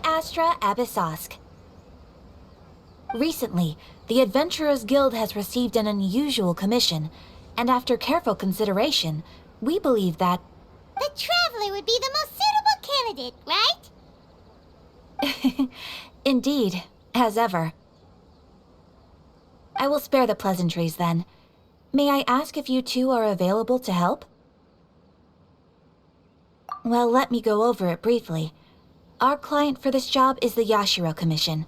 Astra Abyssosque. Recently, the Adventurers Guild has received an unusual commission, and after careful consideration, we believe that... The Traveler would be the most suitable candidate, right? Indeed, as ever. I will spare the pleasantries then. May I ask if you two are available to help? Well, let me go over it briefly. Our client for this job is the Yashiro Commission.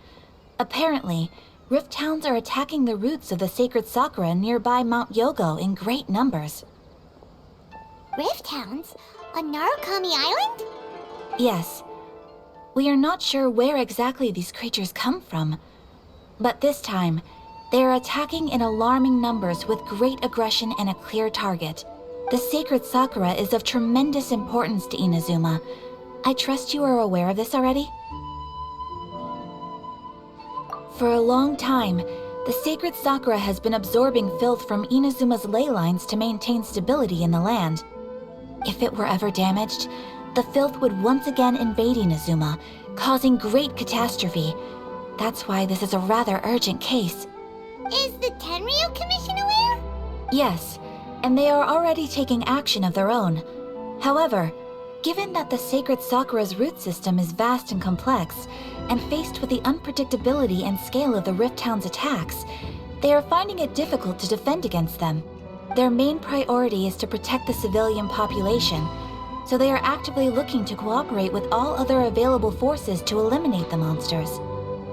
Apparently, Rift Hounds are attacking the roots of the sacred Sakura nearby Mount Yogo in great numbers. Rift Hounds? On Narukami Island? Yes. We are not sure where exactly these creatures come from. But this time, they are attacking in alarming numbers with great aggression and a clear target. The sacred Sakura is of tremendous importance to Inazuma. I trust you are aware of this already? For a long time, the sacred Sakura has been absorbing filth from Inazuma's ley lines to maintain stability in the land. If it were ever damaged, the filth would once again invade Inazuma, causing great catastrophe. That's why this is a rather urgent case. Is the Tenryo Commission aware? Yes, and they are already taking action of their own. However, given that the sacred Sakura's root system is vast and complex, and faced with the unpredictability and scale of the Rift Hound's attacks, they are finding it difficult to defend against them. Their main priority is to protect the civilian population, so they are actively looking to cooperate with all other available forces to eliminate the monsters.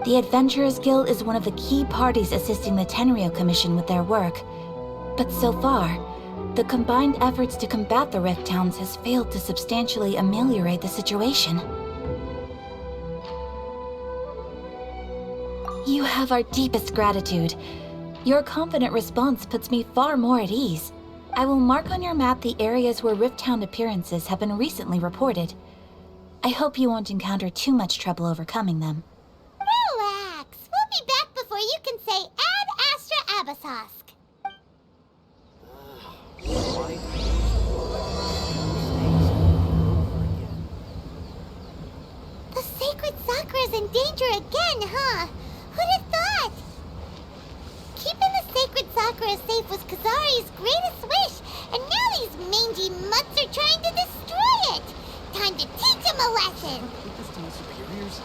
The Adventurers Guild is one of the key parties assisting the Tenryo Commission with their work. But so far, the combined efforts to combat the Rift Hounds has failed to substantially ameliorate the situation. You have our deepest gratitude. Your confident response puts me far more at ease. I will mark on your map the areas where Rift Hound appearances have been recently reported. I hope you won't encounter too much trouble overcoming them. Relax. We'll be back before you can say Ad Astra Abyssosque. The sacred Sakura's in danger again, huh? Who'd have thought? Keeping the sacred Sakura safe was Kazari's greatest wish, and now these mangy mutts are trying to destroy it! Time to teach him a lesson! Take this to my superiors.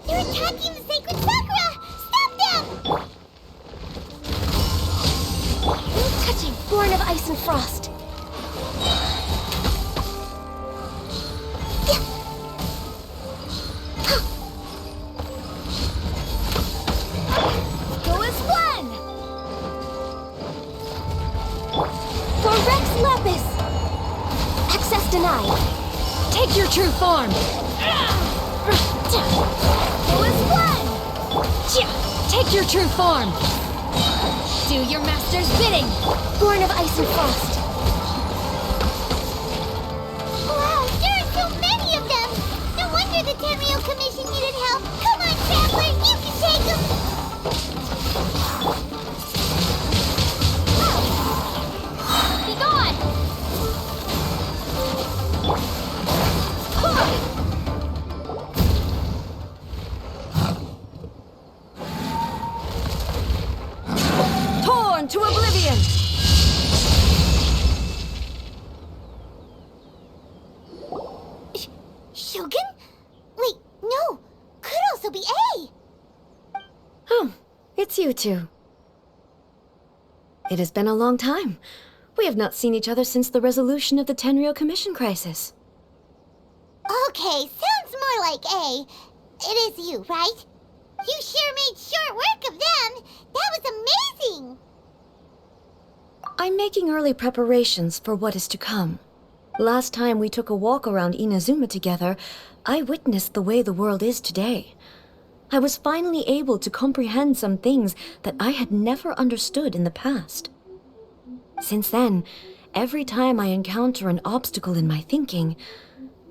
They're attacking the sacred Sakura! Stop them! Touching, born of ice and frost. Go as one! For Rex Lapis! Access denied. Take your true form. Go as one! Take your true form. Do your master's bidding. Born of ice and frost. Wow, there are so many of them! No wonder the Tenryo Commission needed help! Come on, Traveler, you can take them! Be gone! Torn to oblivion! Shogun? Wait, no! Could also be A! Oh, it's you two. It has been a long time. We have not seen each other since the resolution of the Tenryo Commission crisis. Okay, sounds more like A. It is you, right? You sure made short work of them! I'm making early preparations for what is to come. Last time we took a walk around Inazuma together, I witnessed the way the world is today. I was finally able to comprehend some things that I had never understood in the past. Since then, every time I encounter an obstacle in my thinking,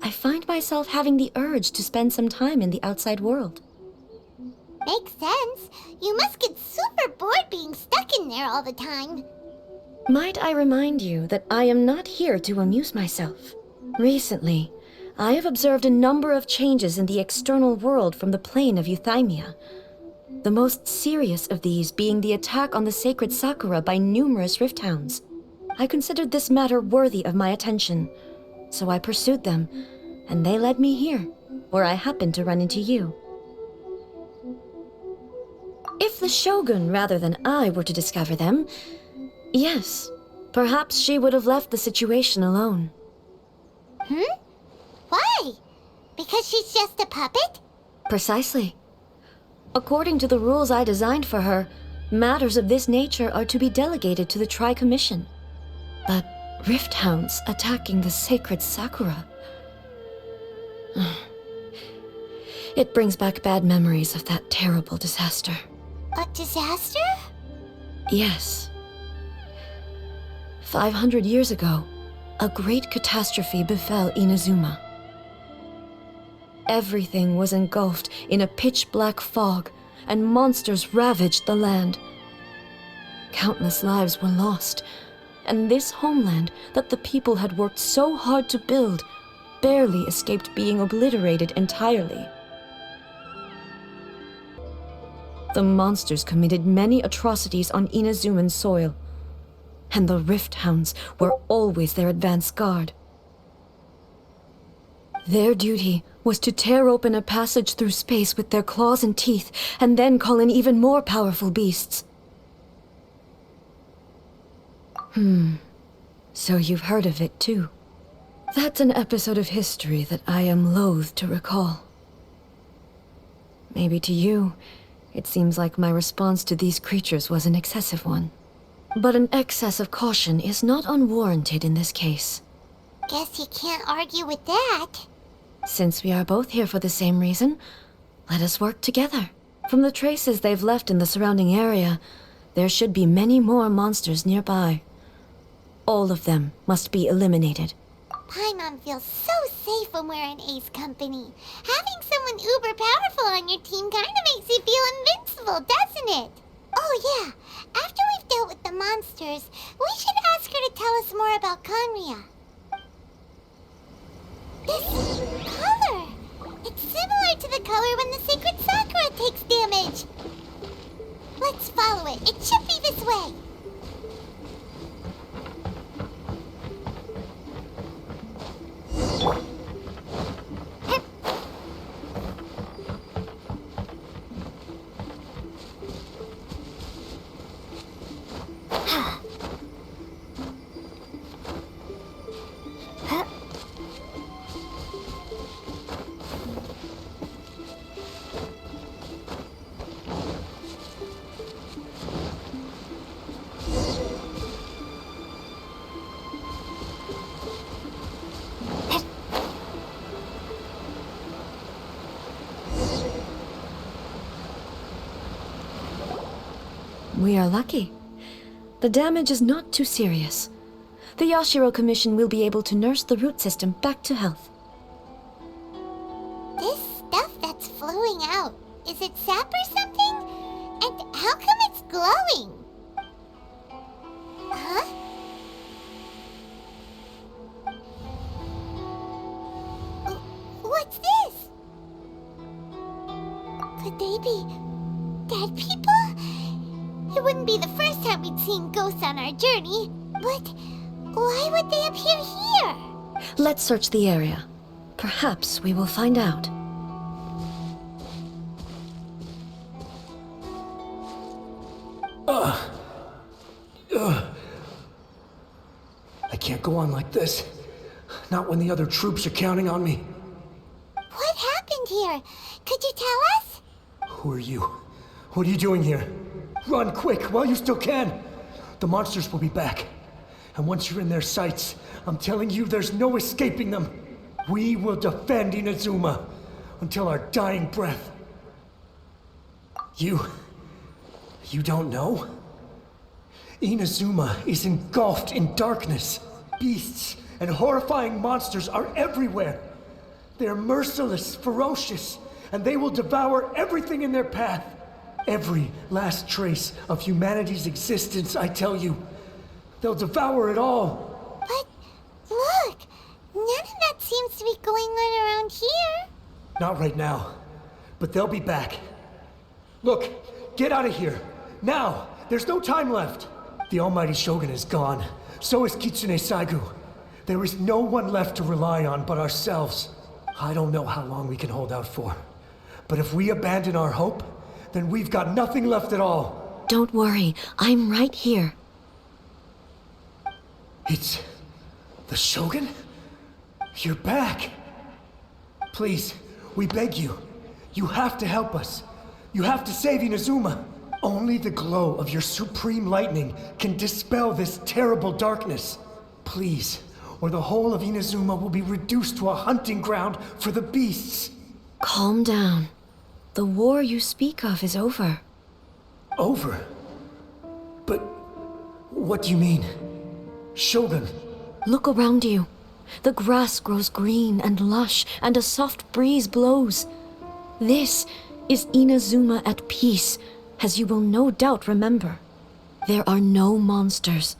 I find myself having the urge to spend some time in the outside world. Makes sense. You must get super bored being stuck in there all the time. Might I remind you that I am not here to amuse myself. Recently, I have observed a number of changes in the external world from the plane of Euthymia. The most serious of these being the attack on the sacred Sakura by numerous rift hounds. I considered this matter worthy of my attention, so I pursued them, and they led me here, where I happened to run into you. If the Shogun rather than I were to discover them, yes, perhaps she would have left the situation alone. Why? Because she's just a puppet? Precisely. According to the rules I designed for her, matters of this nature are to be delegated to the Tri-Commission. But rift hounds attacking the sacred Sakura... It brings back bad memories of that terrible disaster. A disaster? Yes. 500 years ago, a great catastrophe befell Inazuma. Everything was engulfed in a pitch-black fog, and monsters ravaged the land. Countless lives were lost, and this homeland that the people had worked so hard to build barely escaped being obliterated entirely. The monsters committed many atrocities on Inazuman soil, and the rift hounds were always their advance guard. Their duty was to tear open a passage through space with their claws and teeth, and then call in even more powerful beasts. So you've heard of it too. That's an episode of history that I am loath to recall. Maybe to you, it seems like my response to these creatures was an excessive one. But an excess of caution is not unwarranted in this case. Guess you can't argue with that. Since we are both here for the same reason, let us work together. From the traces they've left in the surrounding area, there should be many more monsters nearby. All of them must be eliminated. Paimon feels so safe when we're in Ace Company. Having someone uber powerful on your team kind of makes you feel invincible, doesn't it? Oh yeah, after we've dealt with the monsters, we should ask her to tell us more about Conria. This color! It's similar to the color when the sacred Sakura takes damage. Let's follow it. It should be this way. We are lucky. The damage is not too serious. The Yashiro Commission will be able to nurse the root system back to health. This stuff that's flowing out, is it sap or something? And how come it's glowing? Huh? What's this? Could they be dead people? It wouldn't be the first time we'd seen ghosts on our journey, but why would they appear here? Let's search the area. Perhaps we will find out. I can't go on like this. Not when the other troops are counting on me. What happened here? Could you tell us? Who are you? What are you doing here? Run quick while you still can. The monsters will be back. And once you're in their sights, I'm telling you, there's no escaping them. We will defend Inazuma until our dying breath. You don't know? Inazuma is engulfed in darkness. Beasts and horrifying monsters are everywhere. They're merciless, ferocious, and they will devour everything in their path. Every last trace of humanity's existence, I tell you. They'll devour it all. But look, none of that seems to be going on around here. Not right now, but they'll be back. Look, get out of here. Now! There's no time left. The Almighty Shogun is gone. So is Kitsune Saigu. There is no one left to rely on but ourselves. I don't know how long we can hold out for. But if we abandon our hope, then we've got nothing left at all. Don't worry, I'm right here. It's the Shogun? You're back. Please, we beg you. You have to help us. You have to save Inazuma. Only the glow of your supreme lightning can dispel this terrible darkness. Please, or the whole of Inazuma will be reduced to a hunting ground for the beasts. Calm down. The war you speak of is over. Over? But what do you mean? Shogun? Look around you. The grass grows green and lush, and a soft breeze blows. This is Inazuma at peace, as you will no doubt remember. There are no monsters,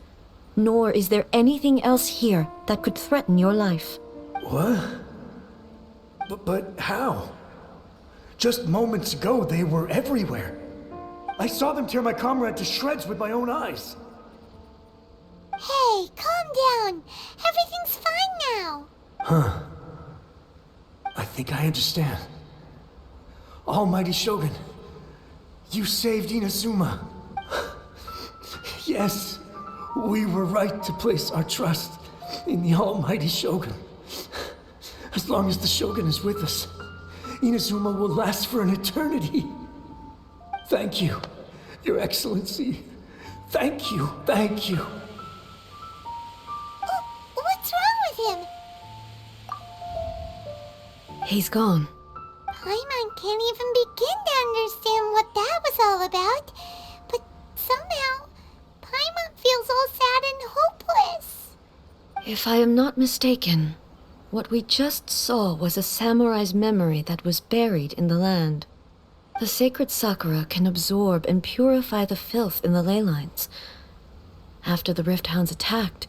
nor is there anything else here that could threaten your life. What? But how? Just moments ago, they were everywhere. I saw them tear my comrade to shreds with my own eyes. Hey, calm down. Everything's fine now. Huh. I think I understand. Almighty Shogun, you saved Inazuma. Yes, we were right to place our trust in the Almighty Shogun. As long as the Shogun is with us, Inazuma will last for an eternity. Thank you, Your Excellency. Thank you, thank you. What's wrong with him? He's gone. Paimon can't even begin to understand what that was all about. But somehow, Paimon feels all sad and hopeless. If I am not mistaken, what we just saw was a samurai's memory that was buried in the land. The sacred sakura can absorb and purify the filth in the ley lines. After the Rift Hounds attacked,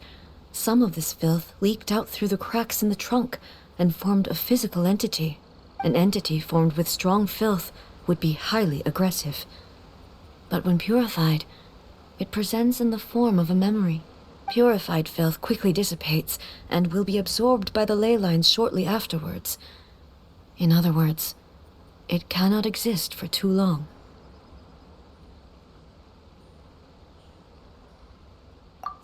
some of this filth leaked out through the cracks in the trunk and formed a physical entity. An entity formed with strong filth would be highly aggressive. But when purified, it presents in the form of a memory. Purified filth quickly dissipates and will be absorbed by the ley lines shortly afterwards. In other words, it cannot exist for too long.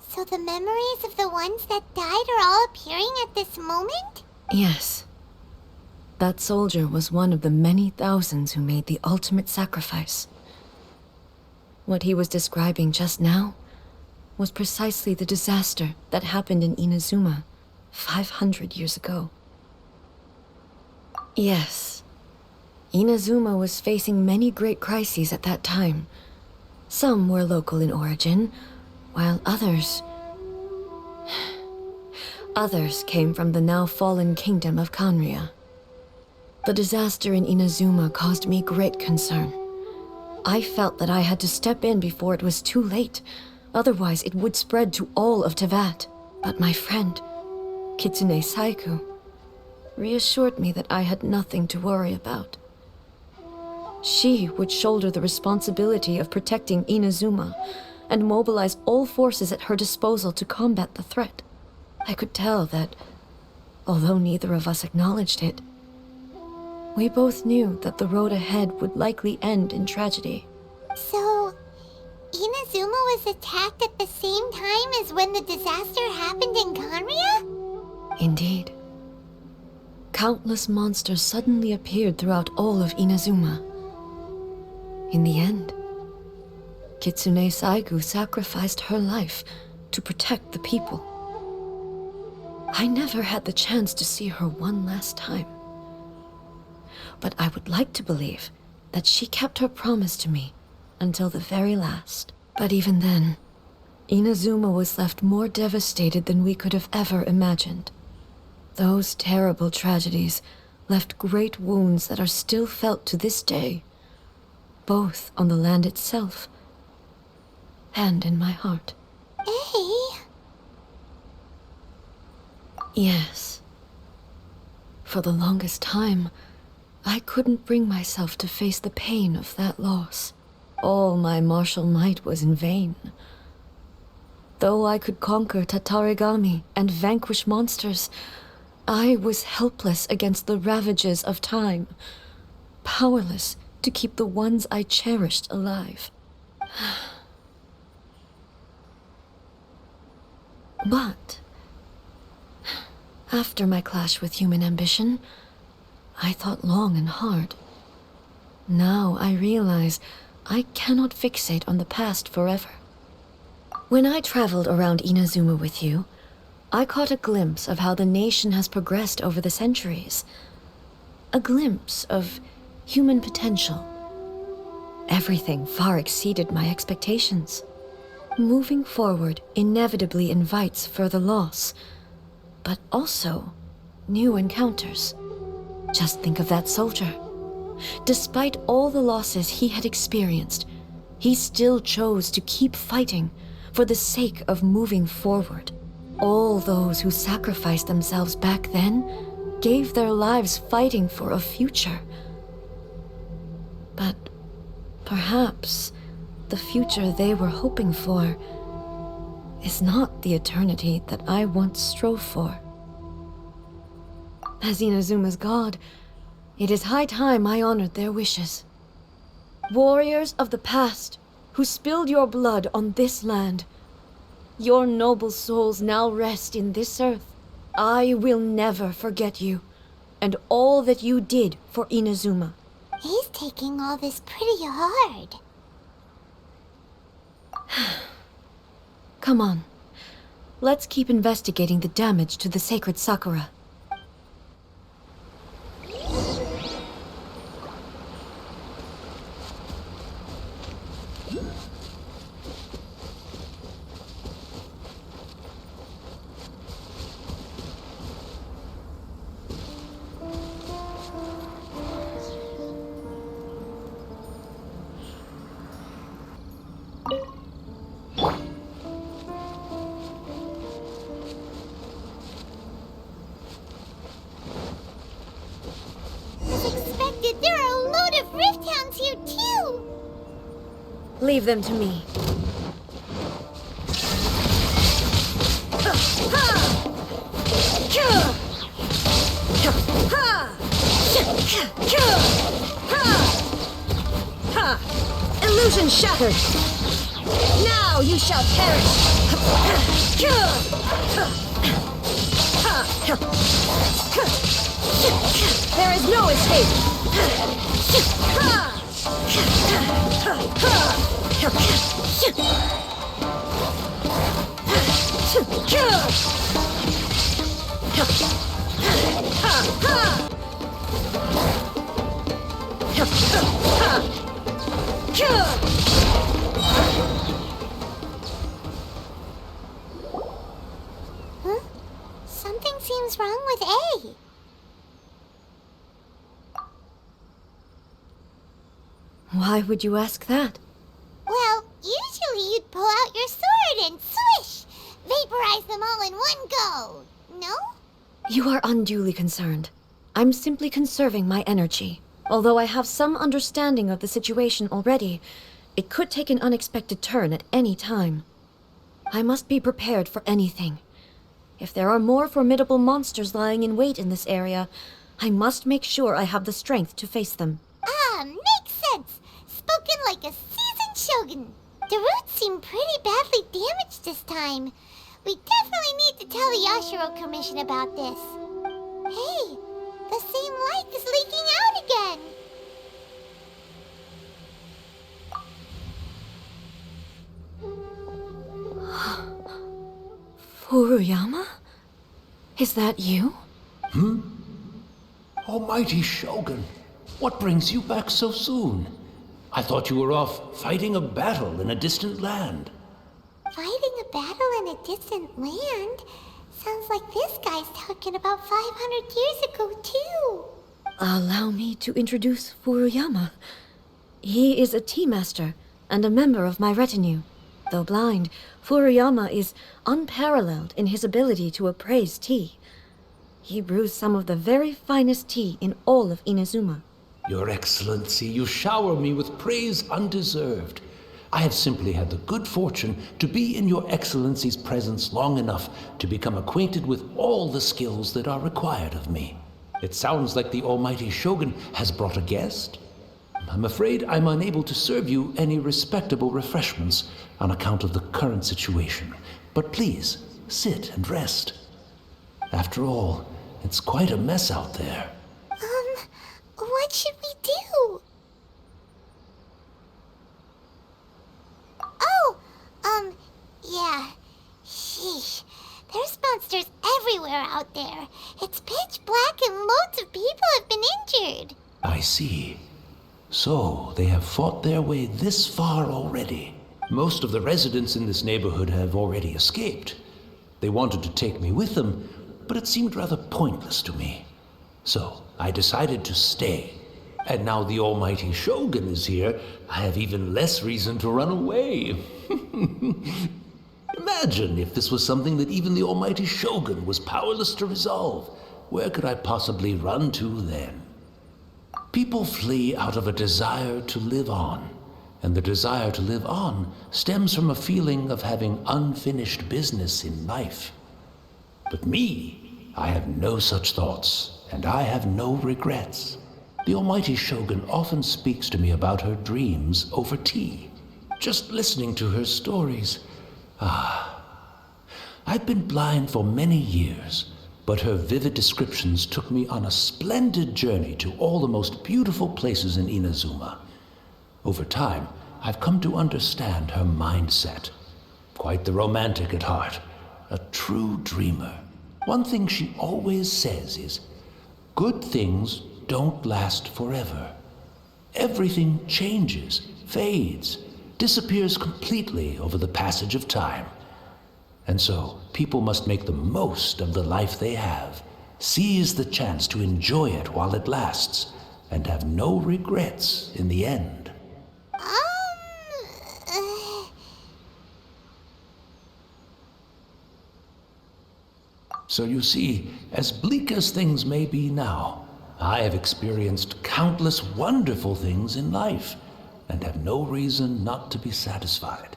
So the memories of the ones that died are all appearing at this moment? Yes. That soldier was one of the many thousands who made the ultimate sacrifice. What he was describing just now was precisely the disaster that happened in Inazuma 500 years ago. Yes. Inazuma was facing many great crises at that time. Some were local in origin, while others came from the now fallen kingdom of Kanria. The disaster in Inazuma caused me great concern. I felt that I had to step in before it was too late, otherwise it would spread to all of Teyvat. But my friend, Kitsune Saigu, reassured me that I had nothing to worry about. She would shoulder the responsibility of protecting Inazuma and mobilize all forces at her disposal to combat the threat. I could tell that, although neither of us acknowledged it, we both knew that the road ahead would likely end in tragedy. So, Inazuma was attacked at the same time as when the disaster happened in Kanria? Indeed. Countless monsters suddenly appeared throughout all of Inazuma. In the end, Kitsune Saigu sacrificed her life to protect the people. I never had the chance to see her one last time. But I would like to believe that she kept her promise to me until the very last. But even then, Inazuma was left more devastated than we could have ever imagined. Those terrible tragedies left great wounds that are still felt to this day, both on the land itself and in my heart. Hey, Yes. For the longest time, I couldn't bring myself to face the pain of that loss. All my martial might was in vain. Though I could conquer Tatarigami and vanquish monsters, I was helpless against the ravages of time, powerless to keep the ones I cherished alive. But after my clash with human ambition, I thought long and hard. Now I realize I cannot fixate on the past forever. When I traveled around Inazuma with you, I caught a glimpse of how the nation has progressed over the centuries. A glimpse of human potential. Everything far exceeded my expectations. Moving forward inevitably invites further loss, but also new encounters. Just think of that soldier. Despite all the losses he had experienced, he still chose to keep fighting for the sake of moving forward. All those who sacrificed themselves back then gave their lives fighting for a future. But perhaps the future they were hoping for is not the eternity that I once strove for. As Inazuma's god, it is high time I honored their wishes. Warriors of the past, who spilled your blood on this land, your noble souls now rest in this earth. I will never forget you, and all that you did for Inazuma. he's taking all this pretty hard. Come on. Let's keep investigating the damage to the sacred Sakura. As expected, there are a load of rift hounds here too. Leave them to me. Illusion shattered! Now you shall perish! There is no escape! Huh? Something seems wrong with A. Why would you ask that? Well, usually you'd pull out your sword and swish! Vaporize them all in one go! No? You are unduly concerned. I'm simply conserving my energy. Although I have some understanding of the situation already, it could take an unexpected turn at any time. I must be prepared for anything. If there are more formidable monsters lying in wait in this area, I must make sure I have the strength to face them. Ah, makes sense! Spoken like a seasoned shogun. The roots seem pretty badly damaged this time. We definitely need to tell the Yashiro Commission about this. Hey, the same light is leaking out again. Furuyama? Is that you? Almighty Shogun, what brings you back so soon? I thought you were off fighting a battle in a distant land. Fighting a battle in a distant land? Sounds like this guy's talking about 500 years ago, too. Allow me to introduce Furuyama. He is a tea master and a member of my retinue. Though blind, Furuyama is unparalleled in his ability to appraise tea. He brews some of the very finest tea in all of Inazuma. Your Excellency, you shower me with praise undeserved. I have simply had the good fortune to be in Your Excellency's presence long enough to become acquainted with all the skills that are required of me. It sounds like the Almighty Shogun has brought a guest. I'm afraid I'm unable to serve you any respectable refreshments on account of the current situation. But please, sit and rest. After all, it's quite a mess out there. What should we do? Yeah. Sheesh. There's monsters everywhere out there. It's pitch black and loads of people have been injured. I see. So, they have fought their way this far already. Most of the residents in this neighborhood have already escaped. They wanted to take me with them, but it seemed rather pointless to me. So, I decided to stay. And now the Almighty Shogun is here, I have even less reason to run away. Imagine if this was something that even the Almighty Shogun was powerless to resolve. Where could I possibly run to then? People flee out of a desire to live on, and the desire to live on stems from a feeling of having unfinished business in life. But me, I have no such thoughts, and I have no regrets. The Almighty Shogun often speaks to me about her dreams over tea. Just listening to her stories. I've been blind for many years, but her vivid descriptions took me on a splendid journey to all the most beautiful places in Inazuma. Over time, I've come to understand her mindset. Quite the romantic at heart, a true dreamer. One thing she always says is, good things don't last forever. Everything changes, fades, disappears completely over the passage of time. And so, people must make the most of the life they have, seize the chance to enjoy it while it lasts, and have no regrets in the end. So you see, as bleak as things may be now, I have experienced countless wonderful things in life, and have no reason not to be satisfied.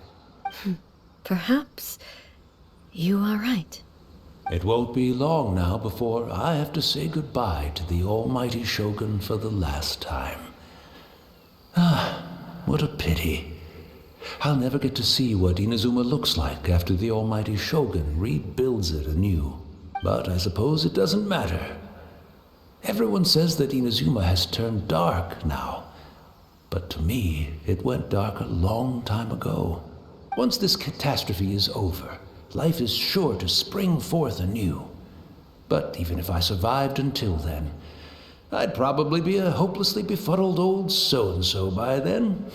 Perhaps you are right. It won't be long now before I have to say goodbye to the Almighty Shogun for the last time. What a pity. I'll never get to see what Inazuma looks like after the Almighty Shogun rebuilds it anew. But I suppose it doesn't matter. Everyone says that Inazuma has turned dark now. But to me, it went dark a long time ago. Once this catastrophe is over, life is sure to spring forth anew. But even if I survived until then, I'd probably be a hopelessly befuddled old so-and-so by then.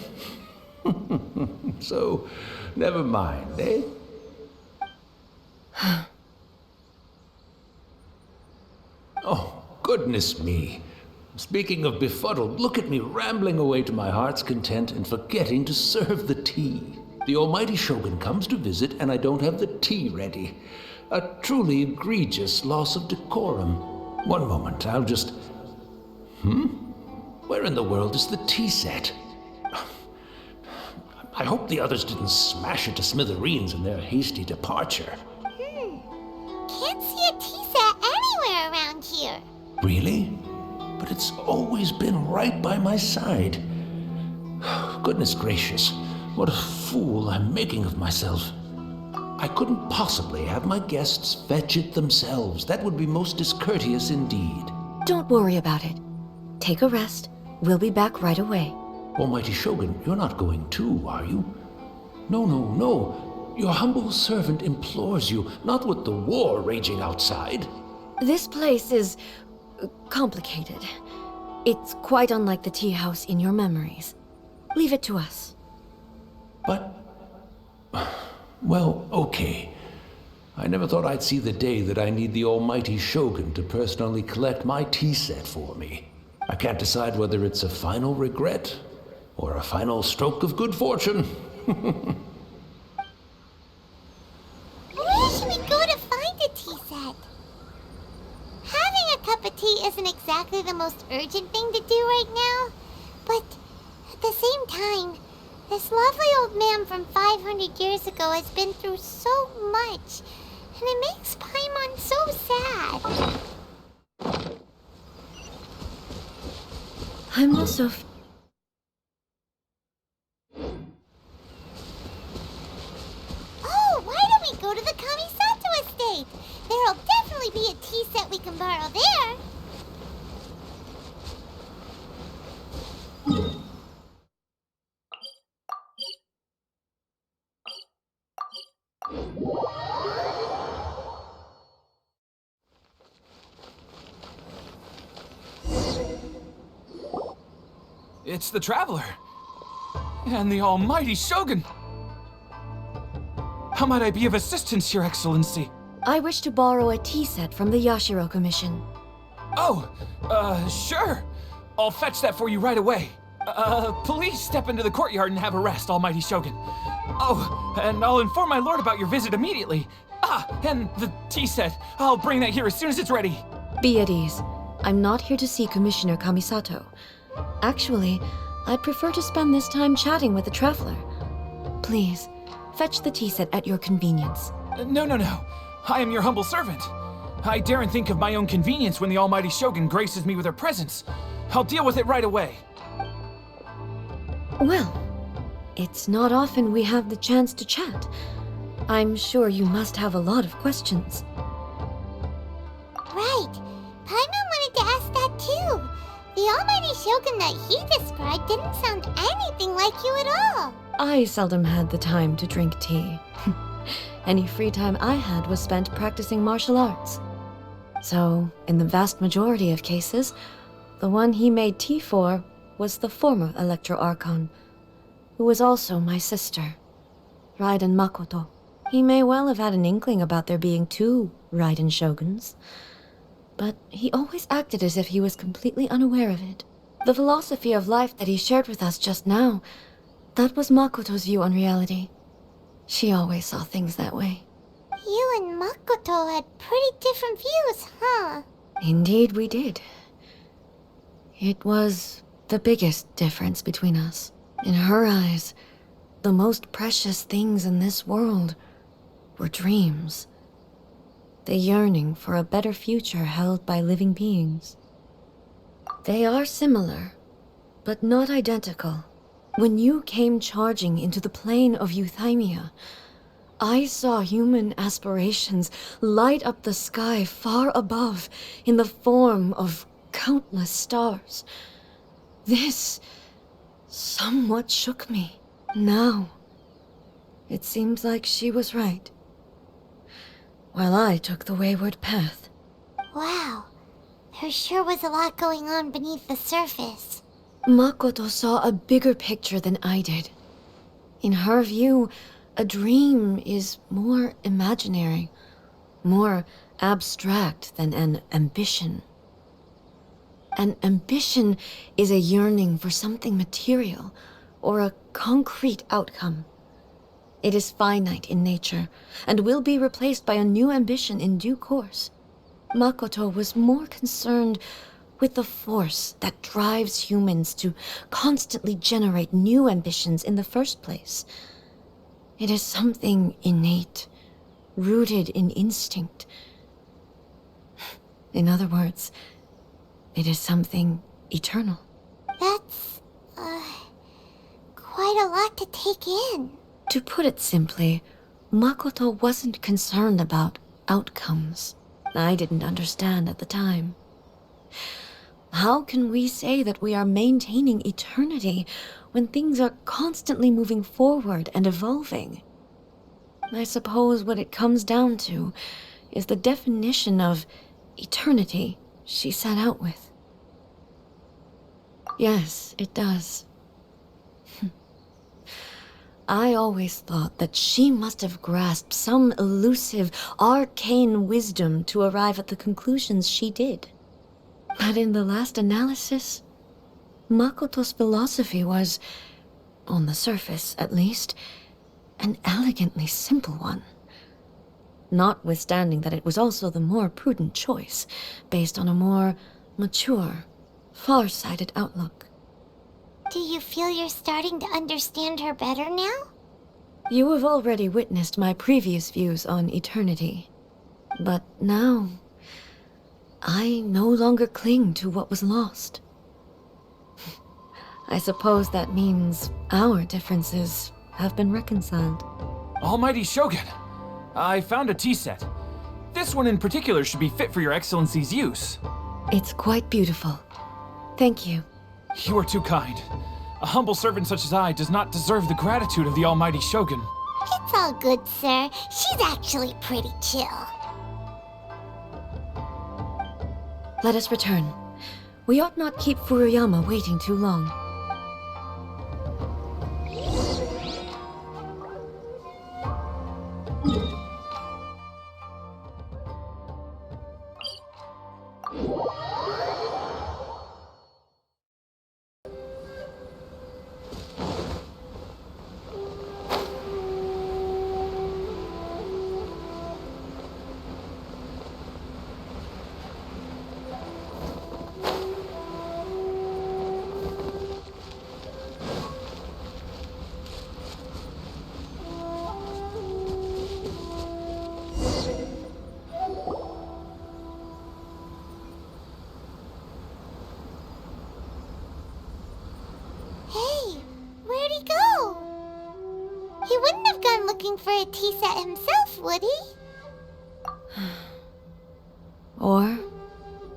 So, never mind, eh? Oh, goodness me. Speaking of befuddled, look at me rambling away to my heart's content and forgetting to serve the tea. The Almighty Shogun comes to visit and I don't have the tea ready. A truly egregious loss of decorum. One moment, I'll just... Where in the world is the tea set? I hope the others didn't smash it to smithereens in their hasty departure. Can't see a tea set anywhere around here. Really? But it's always been right by my side. Goodness gracious, what a fool I'm making of myself. I couldn't possibly have my guests fetch it themselves. That would be most discourteous indeed. Don't worry about it. Take a rest. We'll be back right away. Almighty Shogun, you're not going too, are you? No. Your humble servant implores you, not with the war raging outside. This place is complicated. It's quite unlike the tea house in your memories. Leave it to us. But... well, okay. I never thought I'd see the day that I need the almighty Shogun to personally collect my tea set for me. I can't decide whether it's a final regret or a final stroke of good fortune. Where should we go to find a tea set? Having a cup of tea isn't exactly the most urgent thing to do right now, but at the same time, this lovely old man from 500 years ago has been through so much, and it makes Paimon so sad. I'm also... Oh, why don't we go to the Kamisato estate? There'll definitely be a tea set we can borrow there. It's the Traveler. And the almighty Shogun. How might I be of assistance, Your Excellency? I wish to borrow a tea set from the Yashiro Commission. Oh, sure. I'll fetch that for you right away. Please step into the courtyard and have a rest, almighty Shogun. Oh, and I'll inform my lord about your visit immediately. Ah, and the tea set. I'll bring that here as soon as it's ready. Be at ease. I'm not here to see Commissioner Kamisato. Actually, I'd prefer to spend this time chatting with the Traveler. Please, fetch the tea set at your convenience. No. I am your humble servant. I daren't think of my own convenience when the almighty Shogun graces me with her presence. I'll deal with it right away. Well, it's not often we have the chance to chat. I'm sure you must have a lot of questions. Right. Paimon wanted to ask that too. The almighty Shogun that he described didn't sound anything like you at all. I seldom had the time to drink tea. Any free time I had was spent practicing martial arts. So, in the vast majority of cases, the one he made tea for was the former Electro Archon, who was also my sister, Raiden Makoto. He may well have had an inkling about there being two Raiden Shoguns, but he always acted as if he was completely unaware of it. The philosophy of life that he shared with us just now, that was Makoto's view on reality. She always saw things that way. You and Makoto had pretty different views, huh? Indeed we did. It was the biggest difference between us. In her eyes, the most precious things in this world were dreams. The yearning for a better future held by living beings. They are similar, but not identical. When you came charging into the plane of Euthymia, I saw human aspirations light up the sky far above in the form of countless stars. This somewhat shook me. Now, it seems like she was right, while I took the wayward path. Wow. There sure was a lot going on beneath the surface. Makoto saw a bigger picture than I did. In her view, a dream is more imaginary, more abstract than an ambition. An ambition is a yearning for something material or a concrete outcome. It is finite in nature and will be replaced by a new ambition in due course. Makoto was more concerned with the force that drives humans to constantly generate new ambitions in the first place. It is something innate, rooted in instinct. In other words, it is something eternal. That's, quite a lot to take in. To put it simply, Makoto wasn't concerned about outcomes. I didn't understand at the time. How can we say that we are maintaining eternity when things are constantly moving forward and evolving? I suppose what it comes down to is the definition of eternity she set out with. Yes, it does. I always thought that she must have grasped some elusive, arcane wisdom to arrive at the conclusions she did. But in the last analysis, Makoto's philosophy was, on the surface at least, an elegantly simple one. Notwithstanding that it was also the more prudent choice, based on a more mature, far-sighted outlook. Do you feel you're starting to understand her better now? You have already witnessed my previous views on eternity. But now, I no longer cling to what was lost. I suppose that means our differences have been reconciled. Almighty Shogun, I found a tea set. This one in particular should be fit for your Excellency's use. It's quite beautiful. Thank you. You are too kind. A humble servant such as I does not deserve the gratitude of the Almighty Shogun. It's all good, sir. She's actually pretty chill. Let us return. We ought not keep Furuyama waiting too long. Hey, where'd he go? He wouldn't have gone looking for a tea set himself, would he? Or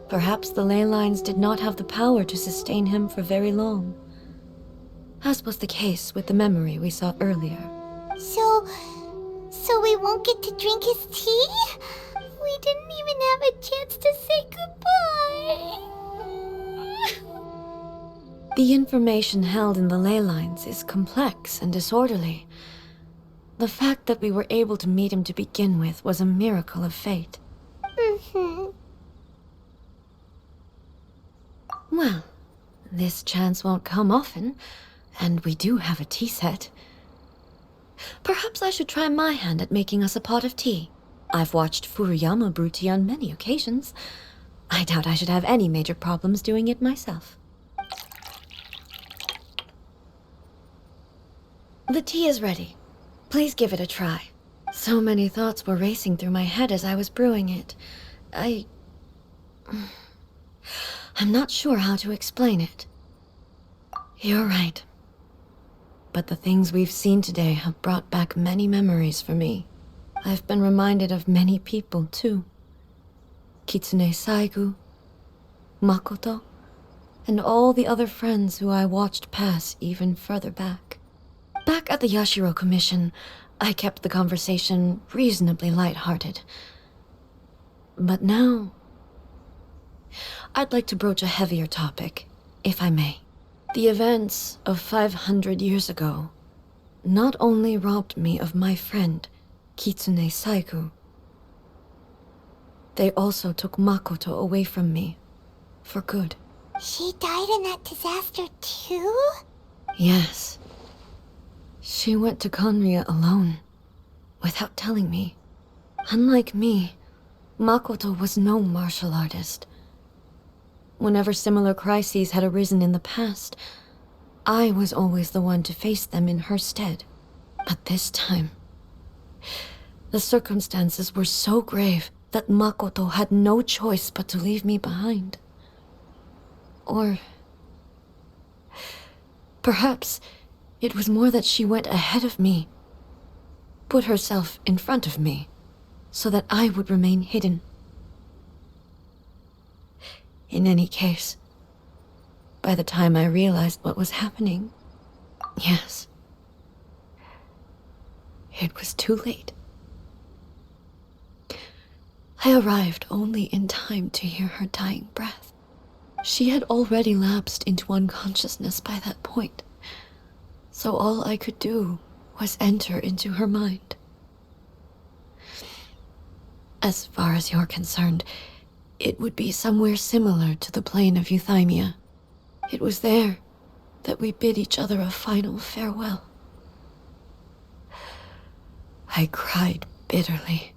perhaps the ley lines did not have the power to sustain him for very long, as was the case with the memory we saw earlier. So we won't get to drink his tea? We didn't even have a chance to say goodbye. The information held in the ley lines is complex and disorderly. The fact that we were able to meet him to begin with was a miracle of fate. Well, this chance won't come often, and we do have a tea set. Perhaps I should try my hand at making us a pot of tea. I've watched Furuyama brew tea on many occasions. I doubt I should have any major problems doing it myself. The tea is ready. Please give it a try. So many thoughts were racing through my head as I was brewing it. I'm not sure how to explain it. You're right. But the things we've seen today have brought back many memories for me. I've been reminded of many people, too. Kitsune Saigu, Makoto, and all the other friends who I watched pass even further back. Back at the Yashiro Commission, I kept the conversation reasonably lighthearted. But now, I'd like to broach a heavier topic, if I may. The events of 500 years ago not only robbed me of my friend, Kitsune Saigu, they also took Makoto away from me, for good. She died in that disaster too? Yes. She went to Konria alone, without telling me. Unlike me, Makoto was no martial artist. Whenever similar crises had arisen in the past, I was always the one to face them in her stead. But this time, the circumstances were so grave that Makoto had no choice but to leave me behind. Or perhaps it was more that she went ahead of me, put herself in front of me, so that I would remain hidden. In any case, by the time I realized what was happening, yes, it was too late. I arrived only in time to hear her dying breath. She had already lapsed into unconsciousness by that point, so all I could do was enter into her mind. As far as you're concerned, it would be somewhere similar to the plane of Euthymia. It was there that we bid each other a final farewell. I cried bitterly.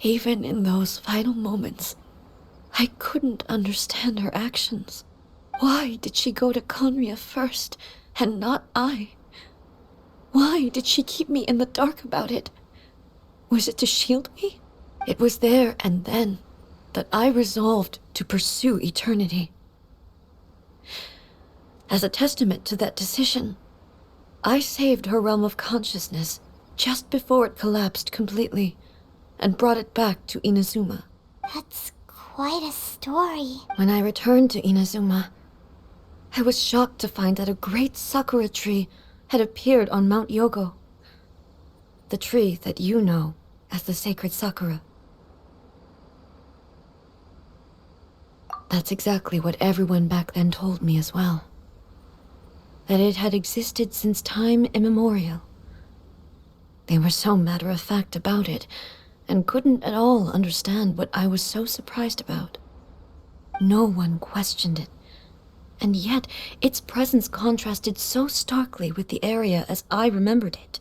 Even in those final moments, I couldn't understand her actions. Why did she go to Conria first, and not I? Why did she keep me in the dark about it? Was it to shield me? It was there and then that I resolved to pursue eternity. As a testament to that decision, I saved her realm of consciousness just before it collapsed completely and brought it back to Inazuma. That's quite a story. When I returned to Inazuma, I was shocked to find that a great sakura tree had appeared on Mount Yogo. The tree that you know as the sacred sakura. That's exactly what everyone back then told me as well. That it had existed since time immemorial. They were so matter-of-fact about it, and couldn't at all understand what I was so surprised about. No one questioned it, and yet its presence contrasted so starkly with the area as I remembered it.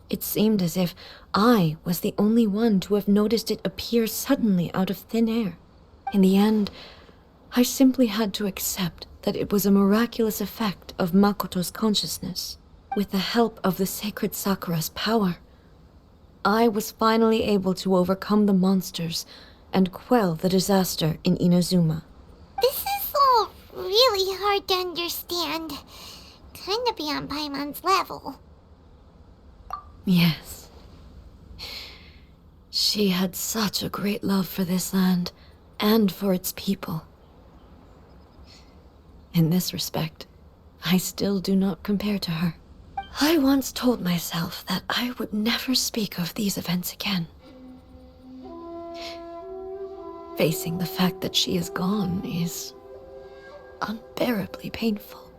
It seemed as if I was the only one to have noticed it appear suddenly out of thin air. In the end, I simply had to accept that it was a miraculous effect of Makoto's consciousness. With the help of the sacred Sakura's power, I was finally able to overcome the monsters and quell the disaster in Inazuma. This is all really hard to understand. Kinda beyond Paimon's level. Yes. She had such a great love for this land and for its people. In this respect, I still do not compare to her. I once told myself that I would never speak of these events again. Facing the fact that she is gone is unbearably painful.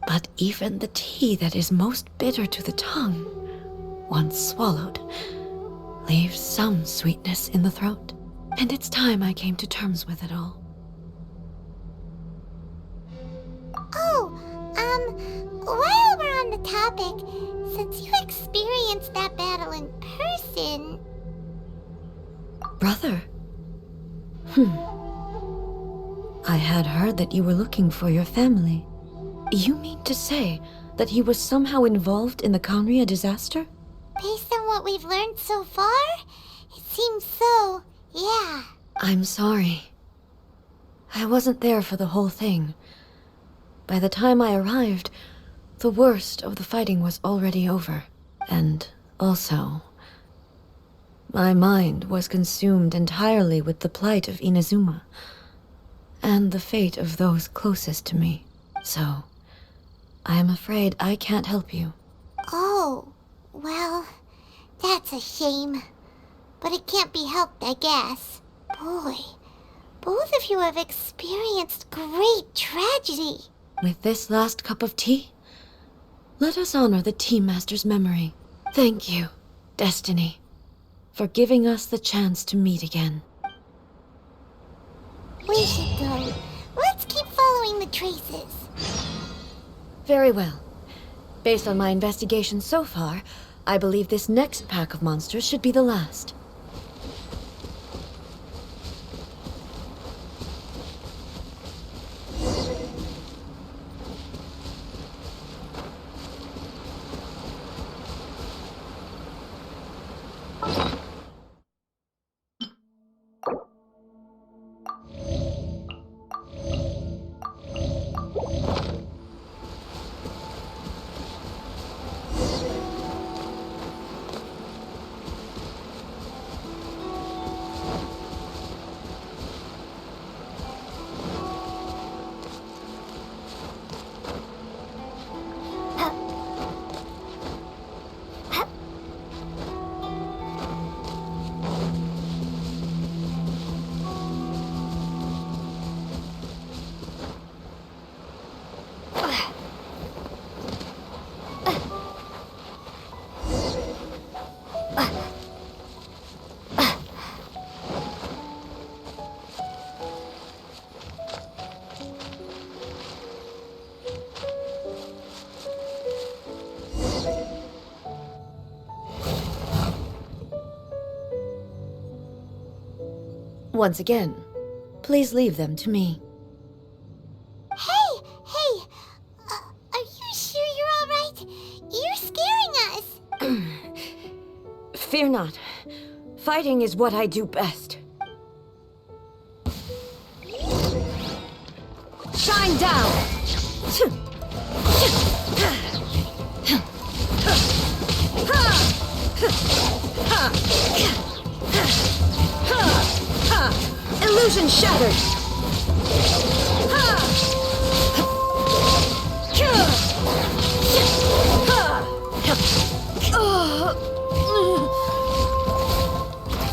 But even the tea that is most bitter to the tongue, once swallowed, leaves some sweetness in the throat. And it's time I came to terms with it all. While we're on the topic, since you experienced that battle in person... Brother? I had heard that you were looking for your family. You mean to say that he was somehow involved in the Conria disaster? Based on what we've learned so far, it seems so, yeah. I'm sorry. I wasn't there for the whole thing. By the time I arrived, the worst of the fighting was already over. And also, my mind was consumed entirely with the plight of Inazuma and the fate of those closest to me. So, I am afraid I can't help you. Oh, well, that's a shame. But it can't be helped, I guess. Boy, both of you have experienced great tragedy. With this last cup of tea, let us honor the Tea Master's memory. Thank you, Destiny, for giving us the chance to meet again. We should go. Let's keep following the traces. Very well. Based on my investigation so far, I believe this next pack of monsters should be the last. Once again, please leave them to me. Hey! Are you sure you're all right? You're scaring us. Fear not. Fighting is what I do best. Shine down! Illusion shattered!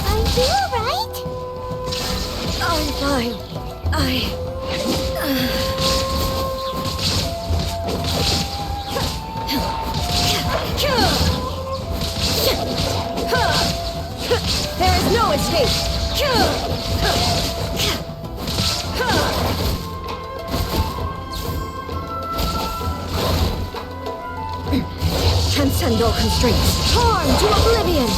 Are you all right? I'm fine. There is no escape! Transcend all constraints! Torn to oblivion!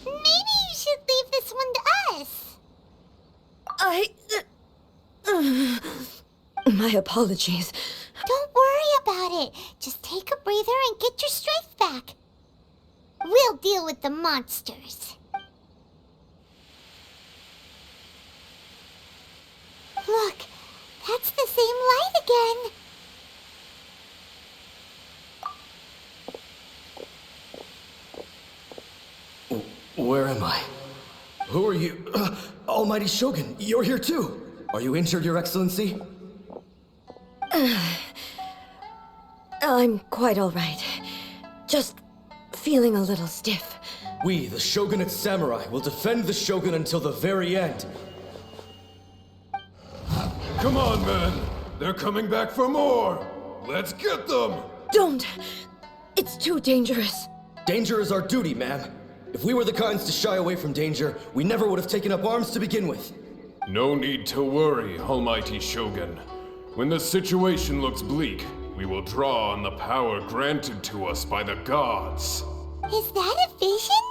Maybe you should leave this one to us. My apologies. Don't worry about it. Just take a breather and get your strength back. We'll deal with the monsters. Look, that's the same light again. Where am I? Who are you? Almighty Shogun, you're here too! Are you injured, Your Excellency? I'm quite all right. Just feeling a little stiff. We, the Shogunate Samurai, will defend the Shogun until the very end. Come on, men! They're coming back for more! Let's get them! Don't! It's too dangerous. Danger is our duty, ma'am. If we were the kinds to shy away from danger, we never would have taken up arms to begin with. No need to worry, Almighty Shogun. When the situation looks bleak, we will draw on the power granted to us by the gods. Is that a vision?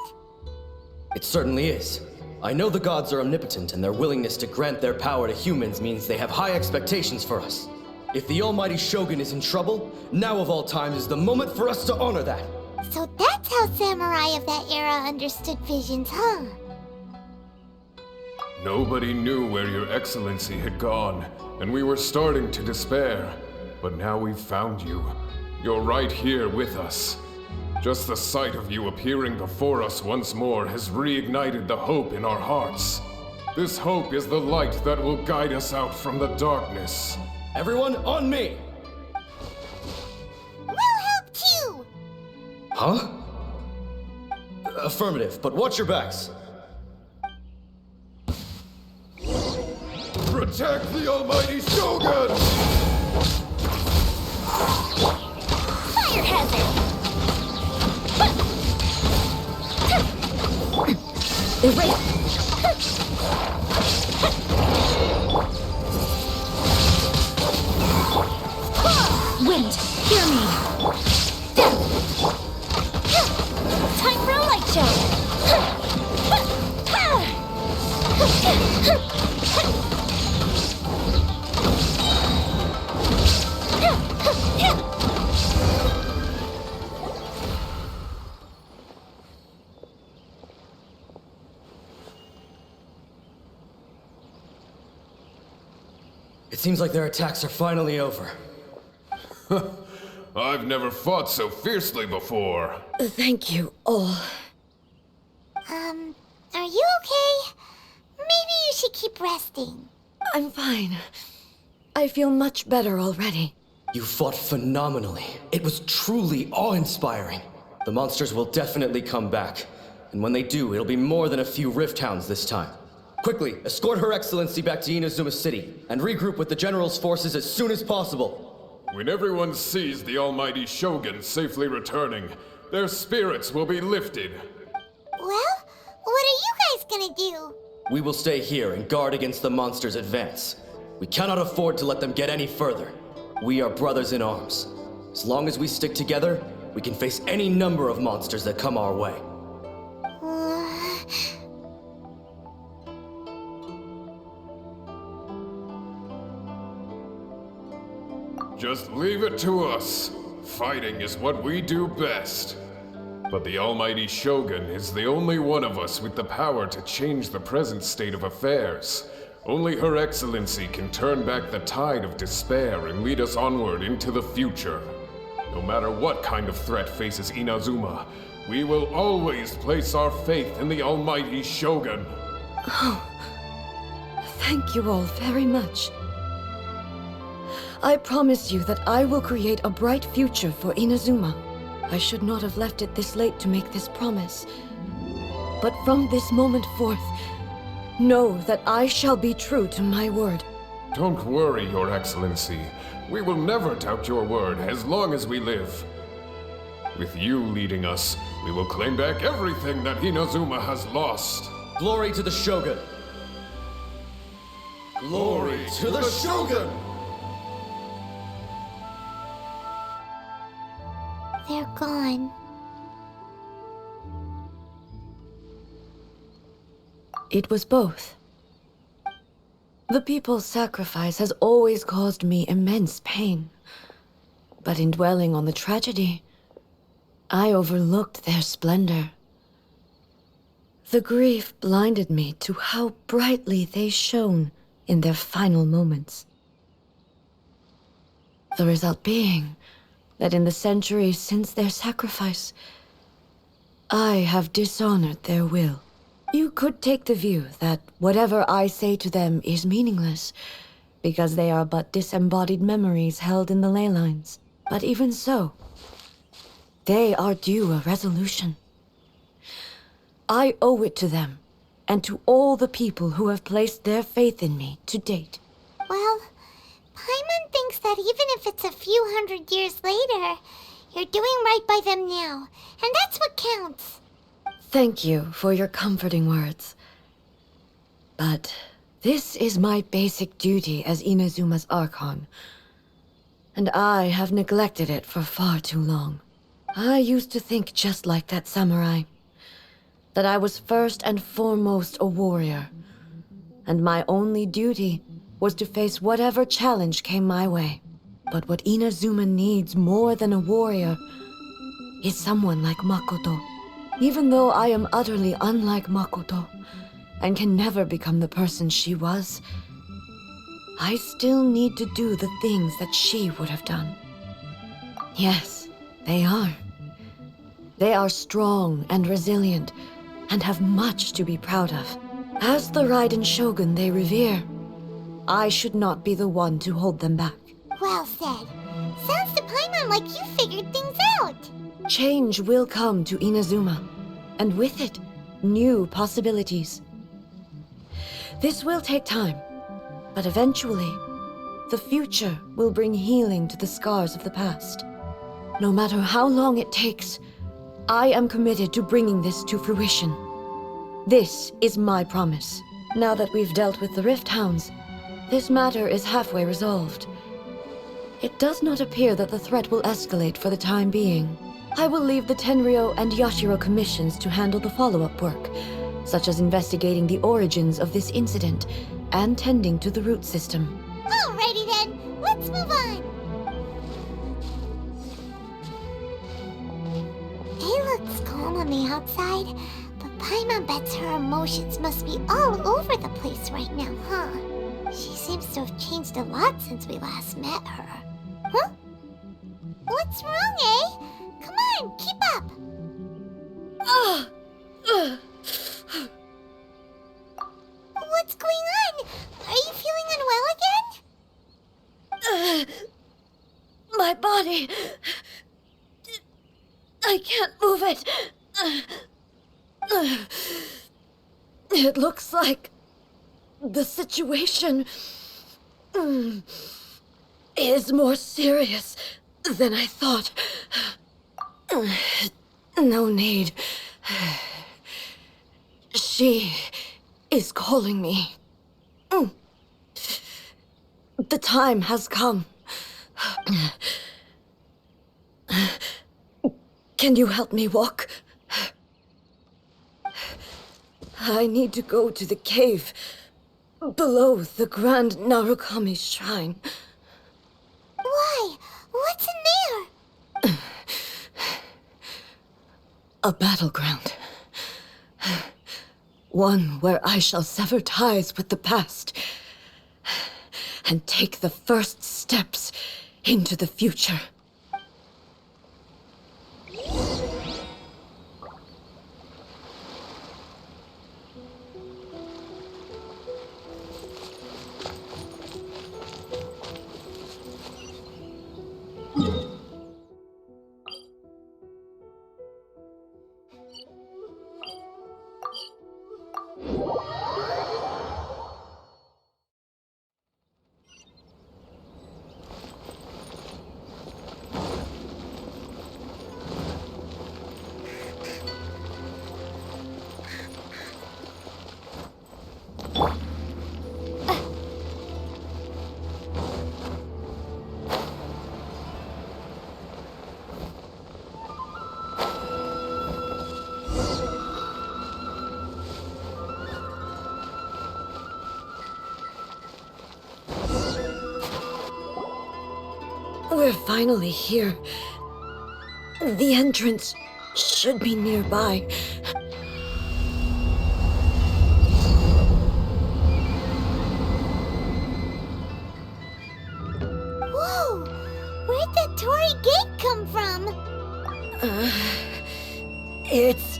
It certainly is. I know the gods are omnipotent, and their willingness to grant their power to humans means they have high expectations for us. If the Almighty Shogun is in trouble, now of all times is the moment for us to honor that. So that's how samurai of that era understood visions, huh? Nobody knew where Your Excellency had gone, and we were starting to despair. But now we've found you. You're right here with us. Just the sight of you appearing before us once more has reignited the hope in our hearts. This hope is the light that will guide us out from the darkness. Everyone, on me! We'll help too! Huh? Affirmative, but watch your backs. Protect the Almighty Shogun! Fire hazard! Wind, hear me! Time for a light show! It seems like their attacks are finally over. I've never fought so fiercely before. Thank you all. Are you okay? Maybe you should keep resting. I'm fine. I feel much better already. You fought phenomenally. It was truly awe-inspiring. The monsters will definitely come back. And when they do, it'll be more than a few Rift Hounds this time. Quickly, escort Her Excellency back to Inazuma City, and regroup with the General's forces as soon as possible. When everyone sees the Almighty Shogun safely returning, their spirits will be lifted. Well, what are you guys gonna do? We will stay here and guard against the monsters' advance. We cannot afford to let them get any further. We are brothers in arms. As long as we stick together, we can face any number of monsters that come our way. Just leave it to us. Fighting is what we do best. But the almighty Shogun is the only one of us with the power to change the present state of affairs. Only Her Excellency can turn back the tide of despair and lead us onward into the future. No matter what kind of threat faces Inazuma, we will always place our faith in the almighty Shogun. Thank you all very much. I promise you that I will create a bright future for Inazuma. I should not have left it this late to make this promise. But from this moment forth, know that I shall be true to my word. Don't worry, Your Excellency. We will never doubt your word as long as we live. With you leading us, we will claim back everything that Inazuma has lost. Glory to the Shogun! Glory to the Shogun! They're gone. It was both. The people's sacrifice has always caused me immense pain. But in dwelling on the tragedy, I overlooked their splendor. The grief blinded me to how brightly they shone in their final moments. The result being that in the centuries since their sacrifice, I have dishonored their will. You could take the view that whatever I say to them is meaningless, because they are but disembodied memories held in the ley lines. But even so, they are due a resolution. I owe it to them, and to all the people who have placed their faith in me to date. Well, Paimon thinks that even if it's a few hundred years later, you're doing right by them now, and that's what counts. Thank you for your comforting words. But this is my basic duty as Inazuma's Archon, and I have neglected it for far too long. I used to think just like that samurai, that I was first and foremost a warrior, and my only duty was to face whatever challenge came my way. But what Inazuma needs more than a warrior is someone like Makoto. Even though I am utterly unlike Makoto, and can never become the person she was, I still need to do the things that she would have done. Yes, they are. They are strong and resilient, and have much to be proud of. As the Raiden Shogun they revere, I should not be the one to hold them back. Well said. Sounds to Paimon like you figured things out. Change will come to Inazuma, and with it, new possibilities. This will take time, but eventually, the future will bring healing to the scars of the past. No matter how long it takes, I am committed to bringing this to fruition. This is my promise. Now that we've dealt with the Rift Hounds, this matter is halfway resolved. It does not appear that the threat will escalate for the time being. I will leave the Tenryo and Yashiro commissions to handle the follow-up work, such as investigating the origins of this incident and tending to the root system. Alrighty then, let's move on. It looks calm on the outside, but Paimon bets her emotions must be all over the place right now, huh? She seems to have changed a lot since we last met her. Huh? What's wrong, eh? Come on, keep up! What's going on? Are you feeling unwell again? My body... I can't move it. It looks like the situation is more serious than I thought. No need. She is calling me. The time has come. Can you help me walk? I need to go to the cave below the Grand Narukami Shrine. Why? What's in there? A battleground. One where I shall sever ties with the past and take the first steps into the future. We're finally here. The entrance should be nearby. Whoa! Where'd that Torii gate come from? It's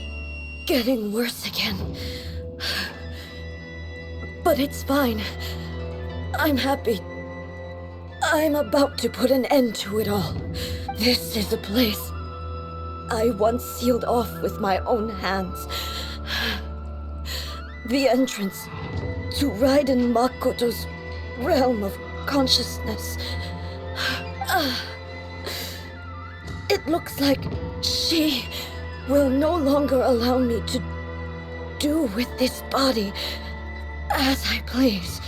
getting worse again. But it's fine. I'm happy. I'm about to put an end to it all. This is a place I once sealed off with my own hands. The entrance to Raiden Makoto's realm of consciousness. It looks like she will no longer allow me to do with this body as I please.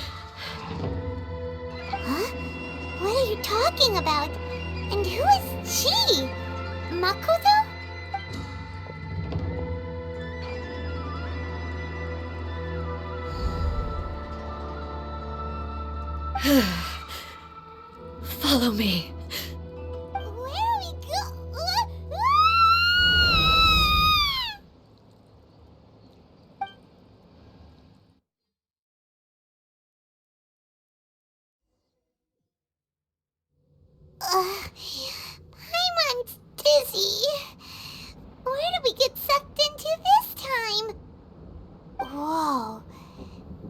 Huh? What are you talking about? And who is she? Makoto? Follow me. Where are we Paimon's dizzy. Where did we get sucked into this time? Whoa.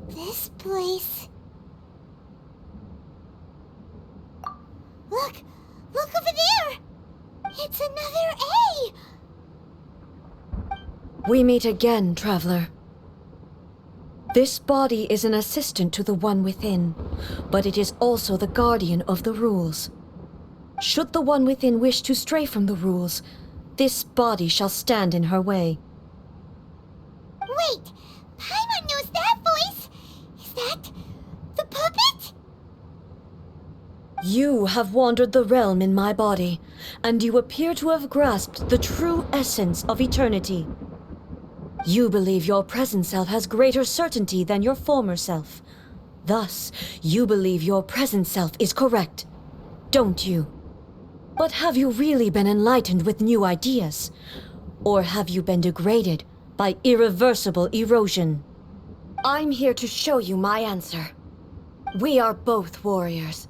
This place... Look! Look over there! It's another A! We meet again, traveler. This body is an assistant to the one within, but it is also the guardian of the rules. Should the one within wish to stray from the rules, this body shall stand in her way. Wait! Paimon knows that voice! Is that... the puppet? You have wandered the realm in my body, and you appear to have grasped the true essence of eternity. You believe your present self has greater certainty than your former self. Thus, you believe your present self is correct, don't you? But have you really been enlightened with new ideas? Or have you been degraded by irreversible erosion? I'm here to show you my answer. We are both warriors,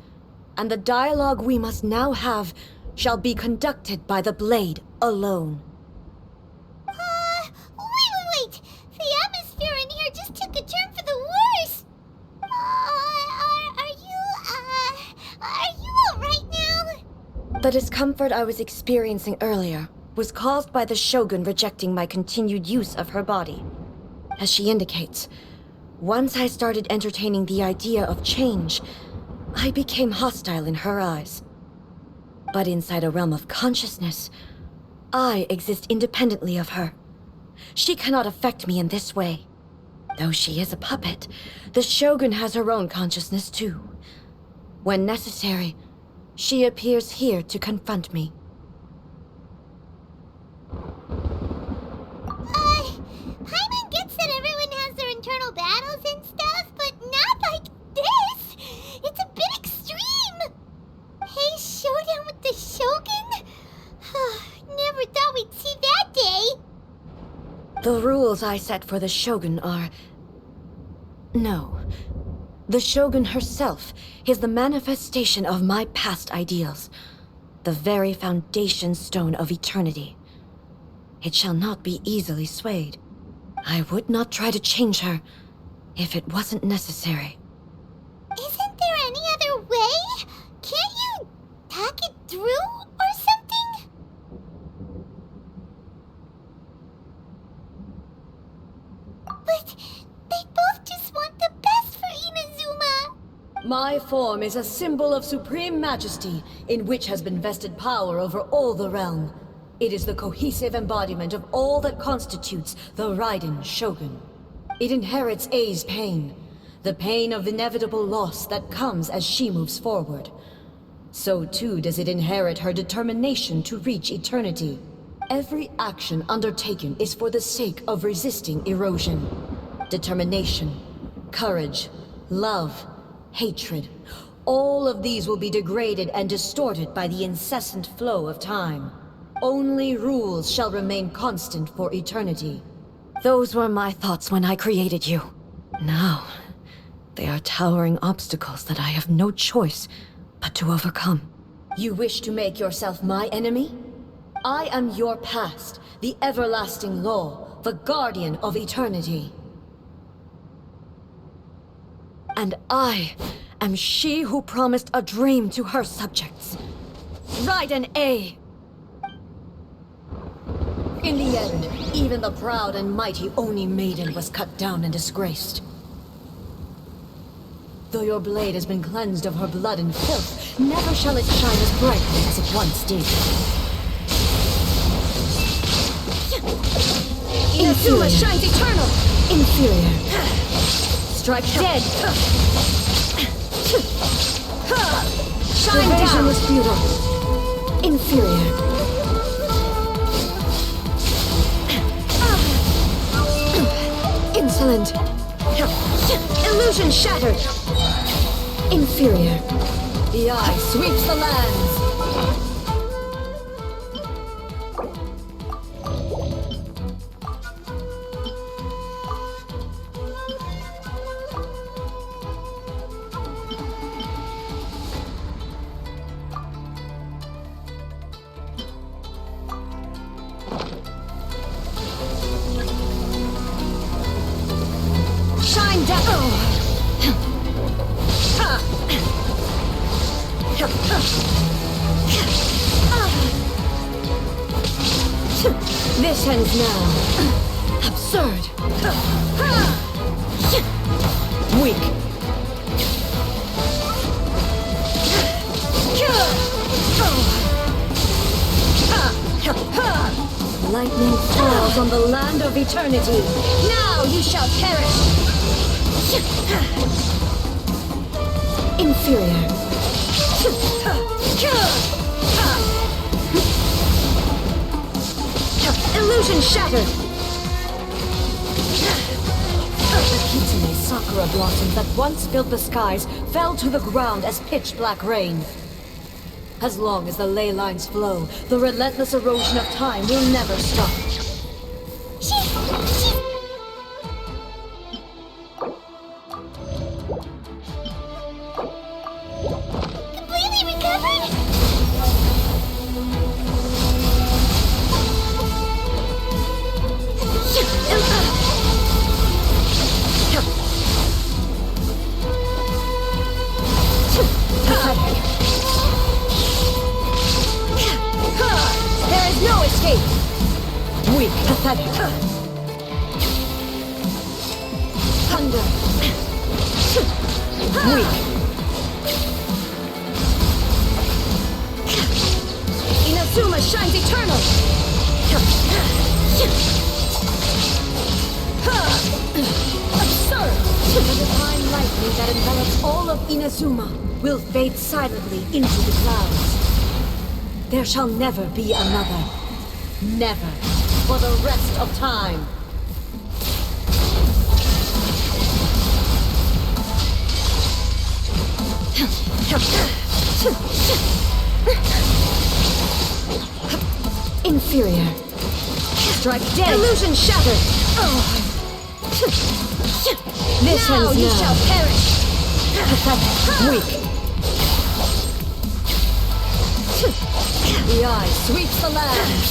and the dialogue we must now have shall be conducted by the blade alone. Wait! The atmosphere in here just took a turn for the worse! Are you alright now? The discomfort I was experiencing earlier was caused by the Shogun rejecting my continued use of her body. As she indicates, once I started entertaining the idea of change, I became hostile in her eyes. But inside a realm of consciousness, I exist independently of her. She cannot affect me in this way. Though she is a puppet, the Shogun has her own consciousness too. When necessary, she appears here to confront me. Paimon gets that everyone has their internal battles and stuff, but not like this! It's a bit extreme! Hey, showdown with the Shogun? Never thought we'd see that day! The rules I set for the Shogun are... No. The Shogun herself is the manifestation of my past ideals. The very foundation stone of eternity. It shall not be easily swayed. I would not try to change her if it wasn't necessary. Isn't there any other way? Can't you talk it through or something? But they both just want the best for Inazuma. My form is a symbol of supreme majesty, in which has been vested power over all the realm. It is the cohesive embodiment of all that constitutes the Raiden Shogun. It inherits Ei's pain, the pain of inevitable loss that comes as she moves forward. So too does it inherit her determination to reach eternity. Every action undertaken is for the sake of resisting erosion. Determination, courage, love, hatred. All of these will be degraded and distorted by the incessant flow of time. Only rules shall remain constant for eternity. Those were my thoughts when I created you. Now, they are towering obstacles that I have no choice but to overcome. You wish to make yourself my enemy? I am your past, the everlasting law, the guardian of eternity. And I am she who promised a dream to her subjects. Raiden A. In the end, even the proud and mighty Oni Maiden was cut down and disgraced. Though your blade has been cleansed of her blood and filth, never shall it shine as brightly as it once did. Inazuma shines eternal! Inferior. Strike dead! Shine down! Was futile. Inferior. Insolent. Illusion shattered. Inferior. The eye sweeps the lands. Shine down! This ends now. Absurd. Weak. Lightning falls on the land of eternity. Now you shall perish. Inferior. Illusion shattered. The Kitsune sakura blossoms that once filled the skies fell to the ground as pitch black rain. As long as the ley lines flow, the relentless erosion of time will never stop. Completely recovered? There is no escape! Weak, pathetic. Thunder. Weak. Inazuma shines eternal! Absurd! The divine lightning that envelops all of Inazuma. will fade silently into the clouds. There shall never be another. Never. For the rest of time. Inferior. Strike dead. Illusion shattered. This Now ends you now. shall perish! Pathetic. Weak. The eye sweeps the land.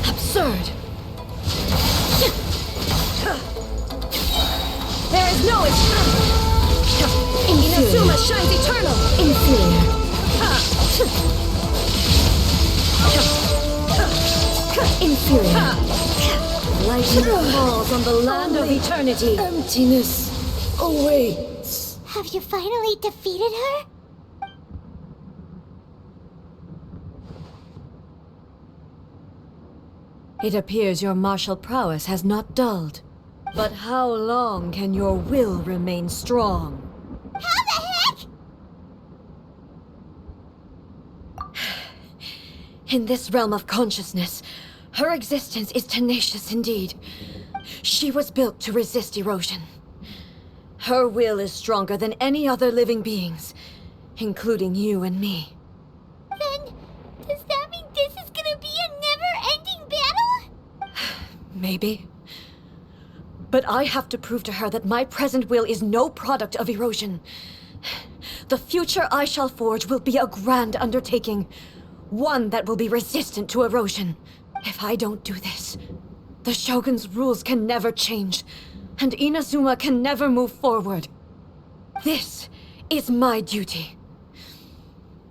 Absurd. There is no escape. Inazuma shines eternal. Inferior. Inferior. Lightning falls on the land of eternity. Emptiness awaits. Have you finally defeated her? It appears your martial prowess has not dulled. But how long can your will remain strong? How the heck? In this realm of consciousness, her existence is tenacious indeed. She was built to resist erosion. Her will is stronger than any other living being's, including you and me. Then, does that mean this is gonna be a never-ending battle? Maybe. But I have to prove to her that my present will is no product of erosion. The future I shall forge will be a grand undertaking. One that will be resistant to erosion. If I don't do this, the Shogun's rules can never change, and Inazuma can never move forward. This is my duty.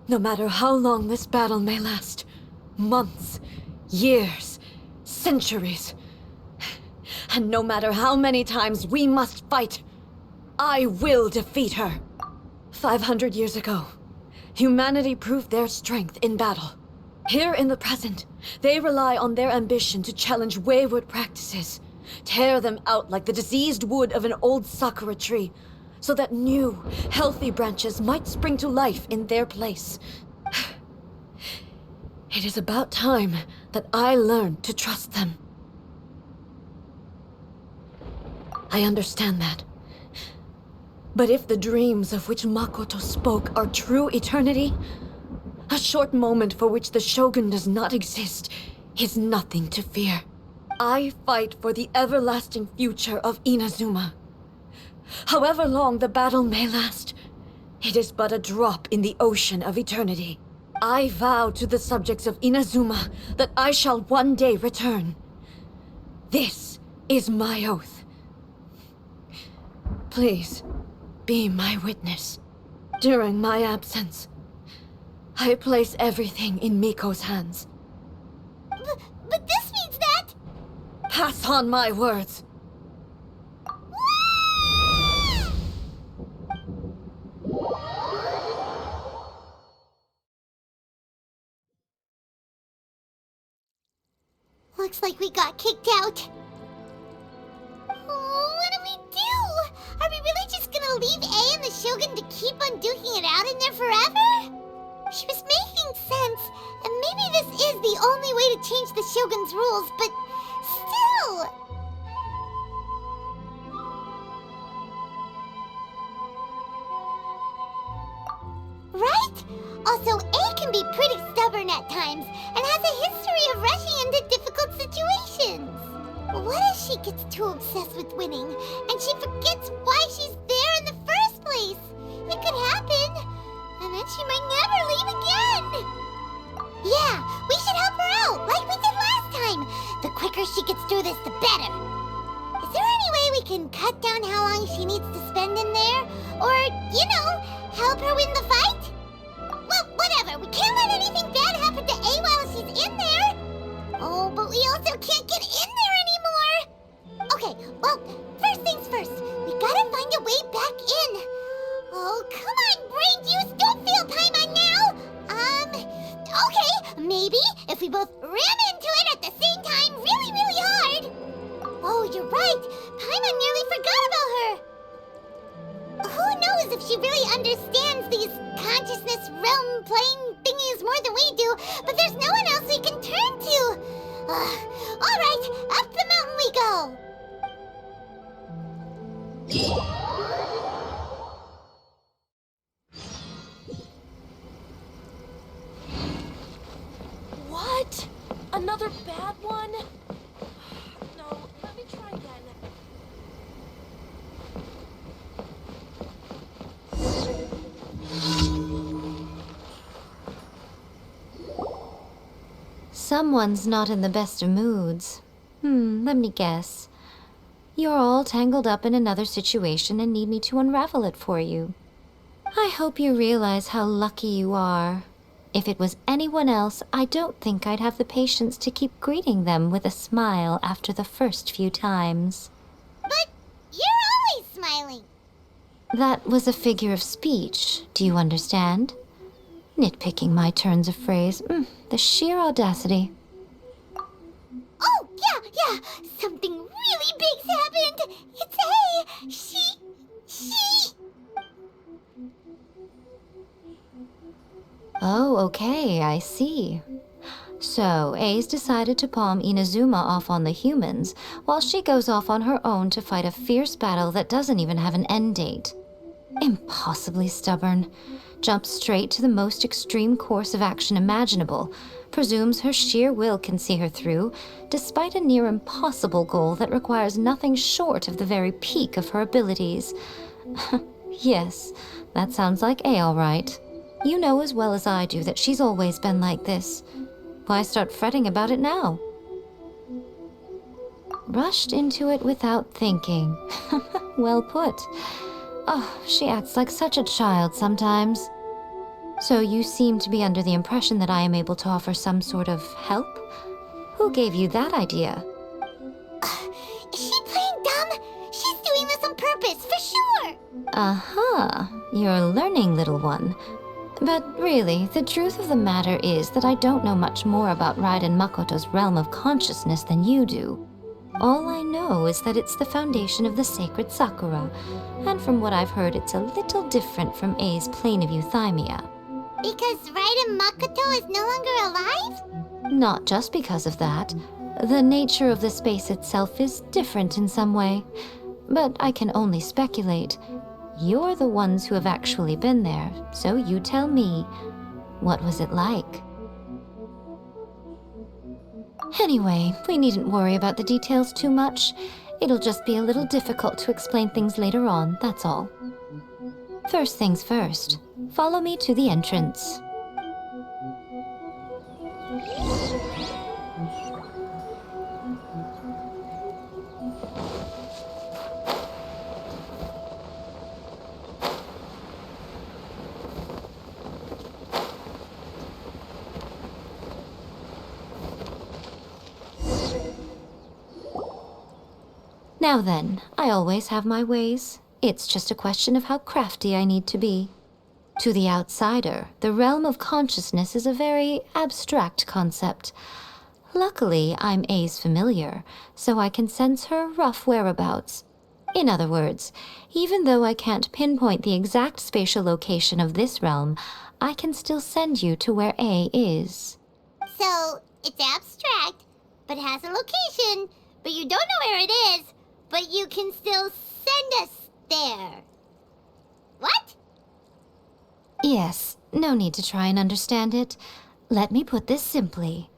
No matter how long this battle may last, months, years, centuries, and no matter how many times we must fight, I will defeat her. 500 years ago, humanity proved their strength in battle. Here in the present, they rely on their ambition to challenge wayward practices, tear them out like the diseased wood of an old sakura tree, so that new, healthy branches might spring to life in their place. It is about time that I learned to trust them. I understand that. But if the dreams of which Makoto spoke are true eternity, a short moment for which the Shogun does not exist is nothing to fear. I fight for the everlasting future of Inazuma. However long the battle may last, it is but a drop in the ocean of eternity. I vow to the subjects of Inazuma that I shall one day return. This is my oath. Please, be my witness. During my absence, I place everything in Miko's hands. But this means that... Pass on my words. Looks like we got kicked out. Oh, what do we do? Are we really just gonna leave A and the Shogun to keep on duking it out in there forever? She was making sense, and maybe this is the only way to change the Shogun's rules, but still... Right? Also, A can be pretty stubborn at times, and has a history of rushing into difficult situations. What if she gets too obsessed with winning, and she forgets why she's there in the first place? It could happen, and then she might never leave again. Yeah, we should help her out, like we did last time. The quicker she gets through this, the better. Is there any way we can cut down how long she needs to spend in there? Or, help her win the fight? Well, whatever. We can't let anything bad happen to A while she's in there. Oh, but we also can't get in there anymore. Okay, well, first things first. We gotta find a way back in. Oh, come on, brain juice. Don't fail Paimon now. Okay, maybe if we both ram into it at the same time really, really hard. Oh, You're right. Paimon nearly forgot about her. Who knows if she really understands these consciousness realm plane thingies more than we do, but there's no one else we can turn to. All right, up the mountain we go. What? Another bad one? No, let me try again. Someone's not in the best of moods. Let me guess. You're all tangled up in another situation and need me to unravel it for you. I hope you realize how lucky you are. If it was anyone else, I don't think I'd have the patience to keep greeting them with a smile after the first few times. But you're always smiling. That was a figure of speech, do you understand? Nitpicking my turns of phrase. The sheer audacity. Oh, yeah. Something really big's happened. It's A. She... Oh, okay, I see. So, A's decided to palm Inazuma off on the humans, while she goes off on her own to fight a fierce battle that doesn't even have an end date. Impossibly stubborn. Jumps straight to the most extreme course of action imaginable, presumes her sheer will can see her through, despite a near impossible goal that requires nothing short of the very peak of her abilities. Yes, that sounds like A all right. You know as well as I do that she's always been like this. Why start fretting about it now? Rushed into it without thinking. Well put. Oh, she acts like such a child sometimes. So you seem to be under the impression that I am able to offer some sort of help? Who gave you that idea? Is she playing dumb? She's doing this on purpose, for sure. Uh-huh. You're learning, little one. But really, the truth of the matter is that I don't know much more about Raiden Makoto's realm of consciousness than you do. All I know is that it's the foundation of the sacred Sakura, and from what I've heard, it's a little different from A's plane of euthymia. Because Raiden Makoto is no longer alive? Not just because of that. The nature of the space itself is different in some way. But I can only speculate. You're the ones who have actually been there, so you tell me, what was it like? Anyway, we needn't worry about the details too much. It'll just be a little difficult to explain things later on, that's all. First things first, follow me to the entrance. Now then, I always have my ways. It's just a question of how crafty I need to be. To the outsider, the realm of consciousness is a very abstract concept. Luckily, I'm A's familiar, so I can sense her rough whereabouts. In other words, even though I can't pinpoint the exact spatial location of this realm, I can still send you to where A is. So, it's abstract, but has a location, but you don't know where it is, but you can still send us there. What? Yes, no need to try and understand it. Let me put this simply.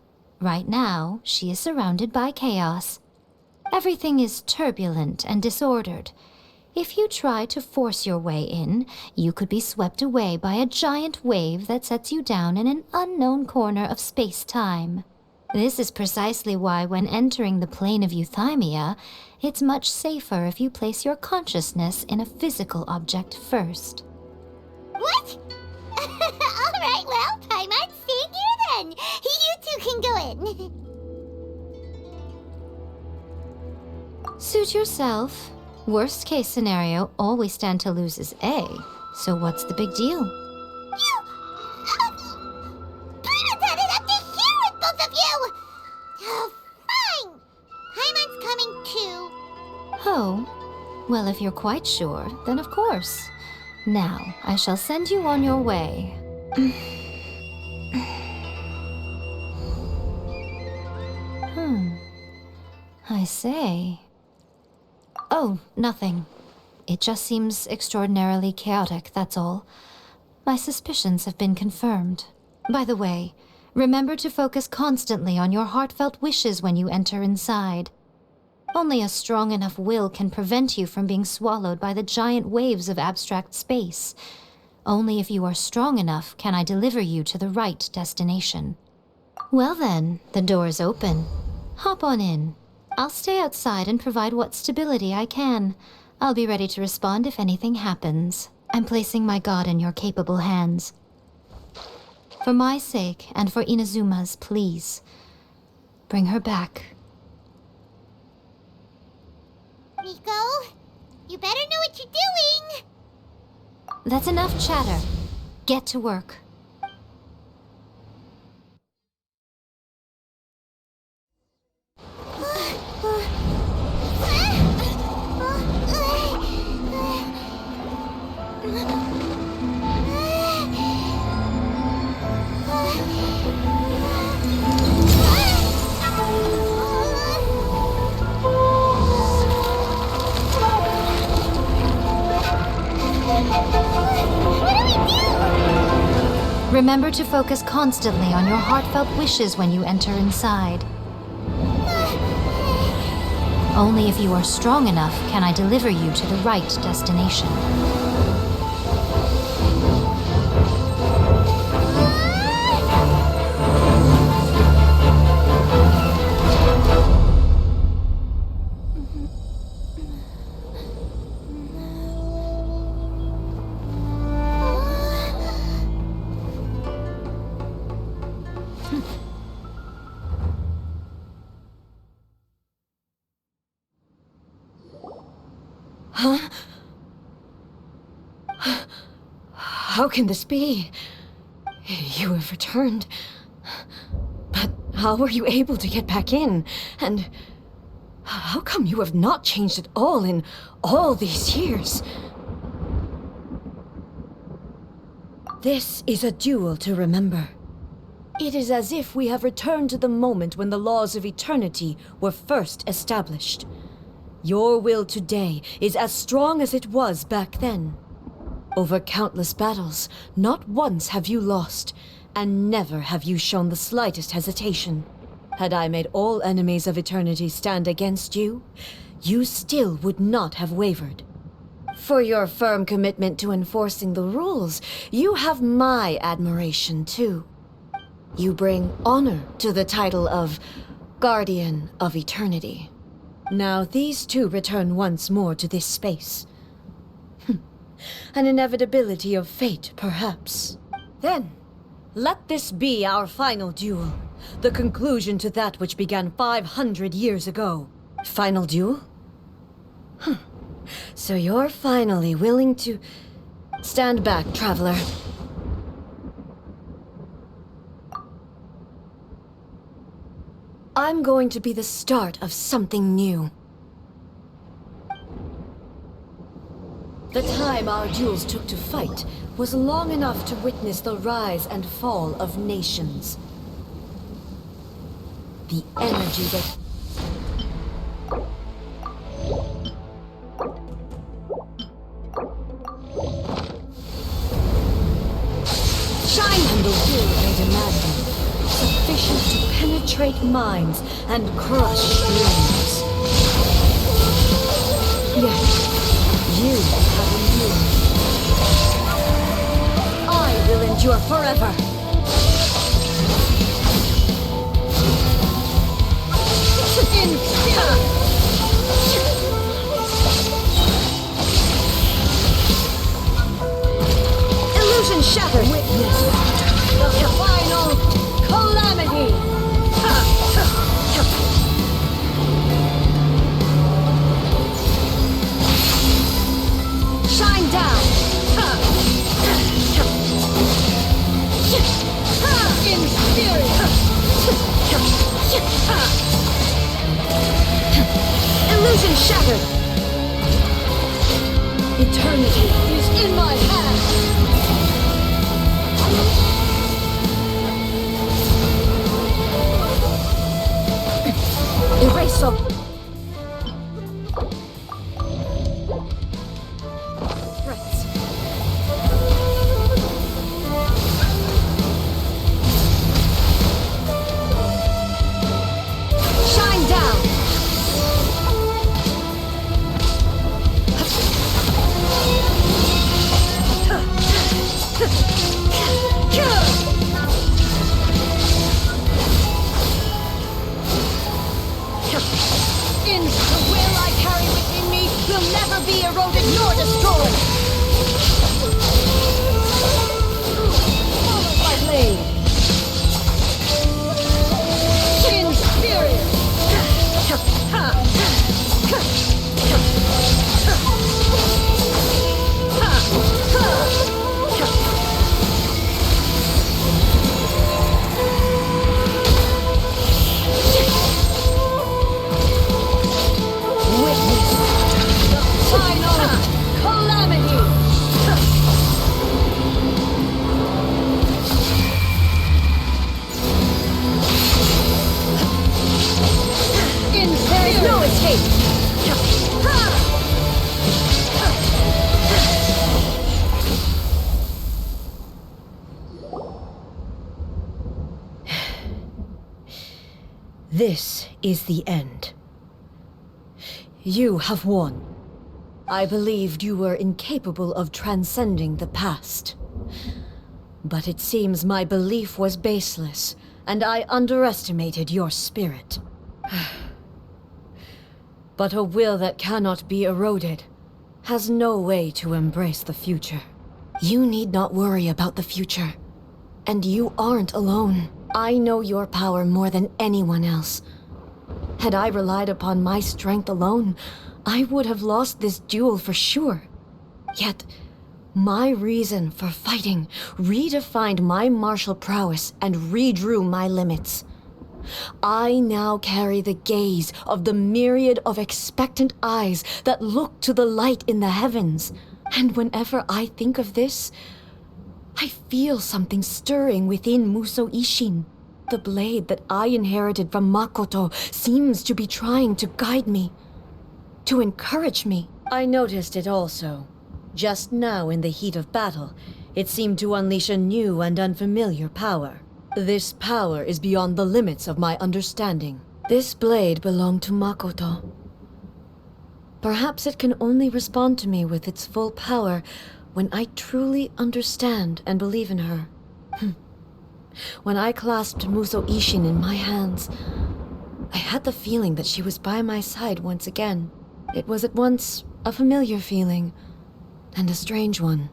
Right now, she is surrounded by chaos. Everything is turbulent and disordered. If you try to force your way in, you could be swept away by a giant wave that sets you down in an unknown corner of space-time. This is precisely why when entering the plane of euthymia, it's much safer if you place your consciousness in a physical object first. What? All right, well, Paimon, stay here then. You two can go in. Suit yourself. Worst case scenario, all we stand to lose is A. So what's the big deal? Paimon's had it up to here with both of you! Oh, fine! Paimon's coming too. Well, if you're quite sure, then of course. Now, I shall send you on your way. I say. Oh, nothing. It just seems extraordinarily chaotic, that's all. My suspicions have been confirmed. By the way, remember to focus constantly on your heartfelt wishes when you enter inside. Only a strong enough will can prevent you from being swallowed by the giant waves of abstract space. Only if you are strong enough can I deliver you to the right destination. Well then, the door is open. Hop on in. I'll stay outside and provide what stability I can. I'll be ready to respond if anything happens. I'm placing my god in your capable hands. For my sake and for Inazuma's, please. Bring her back. Nico, you better know what you're doing! That's enough chatter. Get to work. Remember to focus constantly on your heartfelt wishes when you enter inside. Only if you are strong enough can I deliver you to the right destination. How can this be? You have returned. But how were you able to get back in? And how come you have not changed at all in all these years? This is a duel to remember. It is as if we have returned to the moment when the laws of eternity were first established. Your will today is as strong as it was back then. Over countless battles, not once have you lost, and never have you shown the slightest hesitation. Had I made all enemies of eternity stand against you, you still would not have wavered. For your firm commitment to enforcing the rules, you have my admiration too. You bring honor to the title of Guardian of Eternity. Now these two return once more to this space. An inevitability of fate, perhaps. Then, let this be our final duel. The conclusion to that which began 500 years ago. Final duel? So you're finally willing to... Stand back, traveler. I'm going to be the start of something new. The time our duels took to fight was long enough to witness the rise and fall of nations. The energy that... Shine on the will they demanded, sufficient to penetrate minds and crush dreams. Yes. You have endured. I will endure forever. Illusion shattered. Witness the final calamity. Shine down! This is the end. You have won. I believed you were incapable of transcending the past. But it seems my belief was baseless, and I underestimated your spirit. But a will that cannot be eroded has no way to embrace the future. You need not worry about the future. And you aren't alone. I know your power more than anyone else. Had I relied upon my strength alone, I would have lost this duel for sure. Yet, my reason for fighting redefined my martial prowess and redrew my limits. I now carry the gaze of the myriad of expectant eyes that look to the light in the heavens. And whenever I think of this, I feel something stirring within Muso Ishin. The blade that I inherited from Makoto seems to be trying to guide me, to encourage me. I noticed it also. Just now in the heat of battle, it seemed to unleash a new and unfamiliar power. This power is beyond the limits of my understanding. This blade belonged to Makoto. Perhaps it can only respond to me with its full power when I truly understand and believe in her. When I clasped Muso Ishin in my hands, I had the feeling that she was by my side once again. It was at once a familiar feeling and a strange one.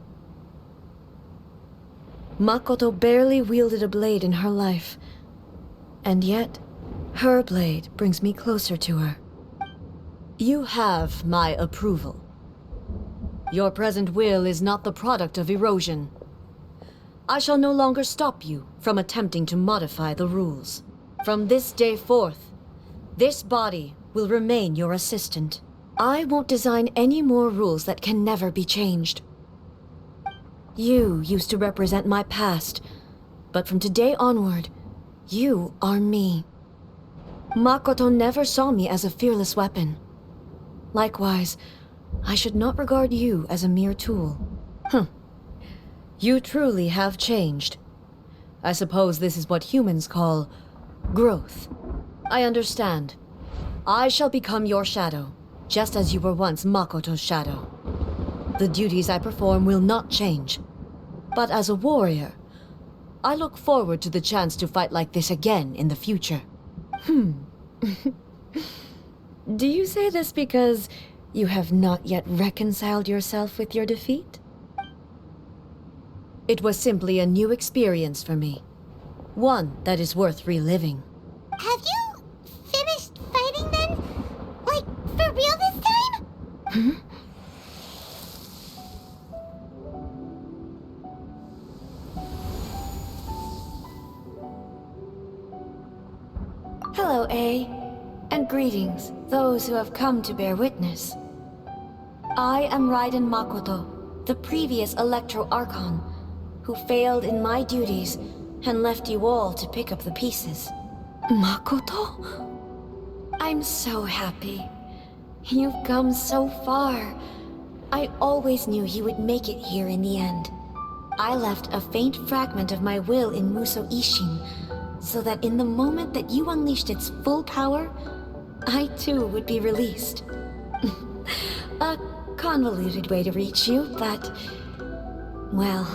Makoto barely wielded a blade in her life, and yet her blade brings me closer to her. You have my approval. Your present will is not the product of erosion. I shall no longer stop you from attempting to modify the rules. From this day forth, this body will remain your assistant. I won't design any more rules that can never be changed. You used to represent my past, but from today onward, you are me. Makoto never saw me as a fearless weapon. Likewise, I should not regard you as a mere tool. You truly have changed. I suppose this is what humans call growth. I understand. I shall become your shadow, just as you were once Makoto's shadow. The duties I perform will not change. But as a warrior, I look forward to the chance to fight like this again in the future. Do you say this because you have not yet reconciled yourself with your defeat? It was simply a new experience for me. One that is worth reliving. Have you finished fighting then? Like, for real this time? Hello, A. And greetings, those who have come to bear witness. I am Raiden Makoto, the previous Electro Archon, who failed in my duties and left you all to pick up the pieces. Makoto? I'm so happy. You've come so far. I always knew you would make it here in the end. I left a faint fragment of my will in Muso Ishin, so that in the moment that you unleashed its full power, I too would be released. A convoluted way to reach you, but... well,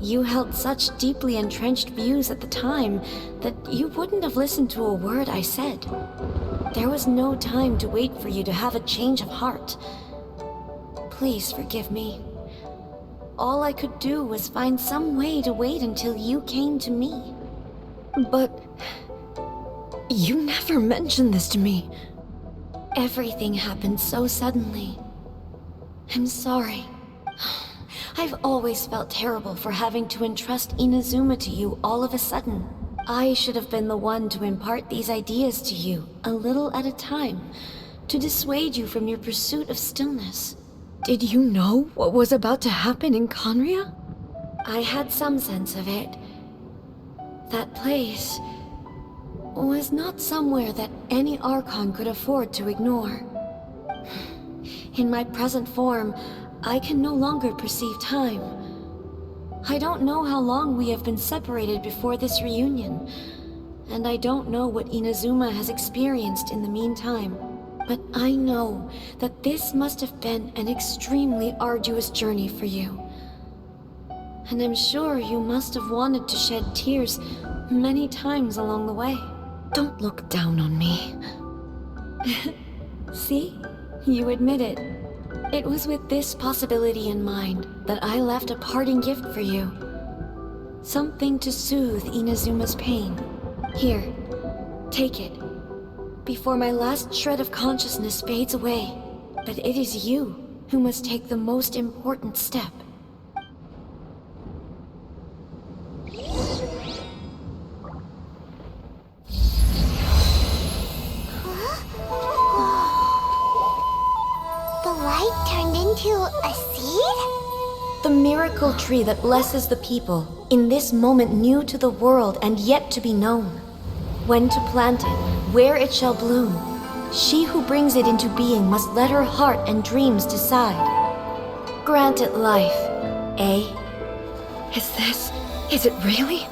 you held such deeply entrenched views at the time that you wouldn't have listened to a word I said. There was no time to wait for you to have a change of heart. Please forgive me. All I could do was find some way to wait until you came to me. But... you never mentioned this to me. Everything happened so suddenly. I'm sorry. I've always felt terrible for having to entrust Inazuma to you all of a sudden. I should have been the one to impart these ideas to you, a little at a time, to dissuade you from your pursuit of stillness. Did you know what was about to happen in Conria? I had some sense of it. That place was not somewhere that any Archon could afford to ignore. In my present form, I can no longer perceive time. I don't know how long we have been separated before this reunion, And I don't know what Inazuma has experienced in the meantime, but I know that this must have been an extremely arduous journey for you. And I'm sure you must have wanted to shed tears many times along the way. Don't look down on me. See? You admit it. It was with this possibility in mind that I left a parting gift for you. Something to soothe Inazuma's pain. Here, take it. Before my last shred of consciousness fades away. But it is you who must take the most important step. The light turned into a seed? The miracle tree that blesses the people, in this moment new to the world and yet to be known. When to plant it, where it shall bloom. She who brings it into being must let her heart and dreams decide. Grant it life, eh? Is it really?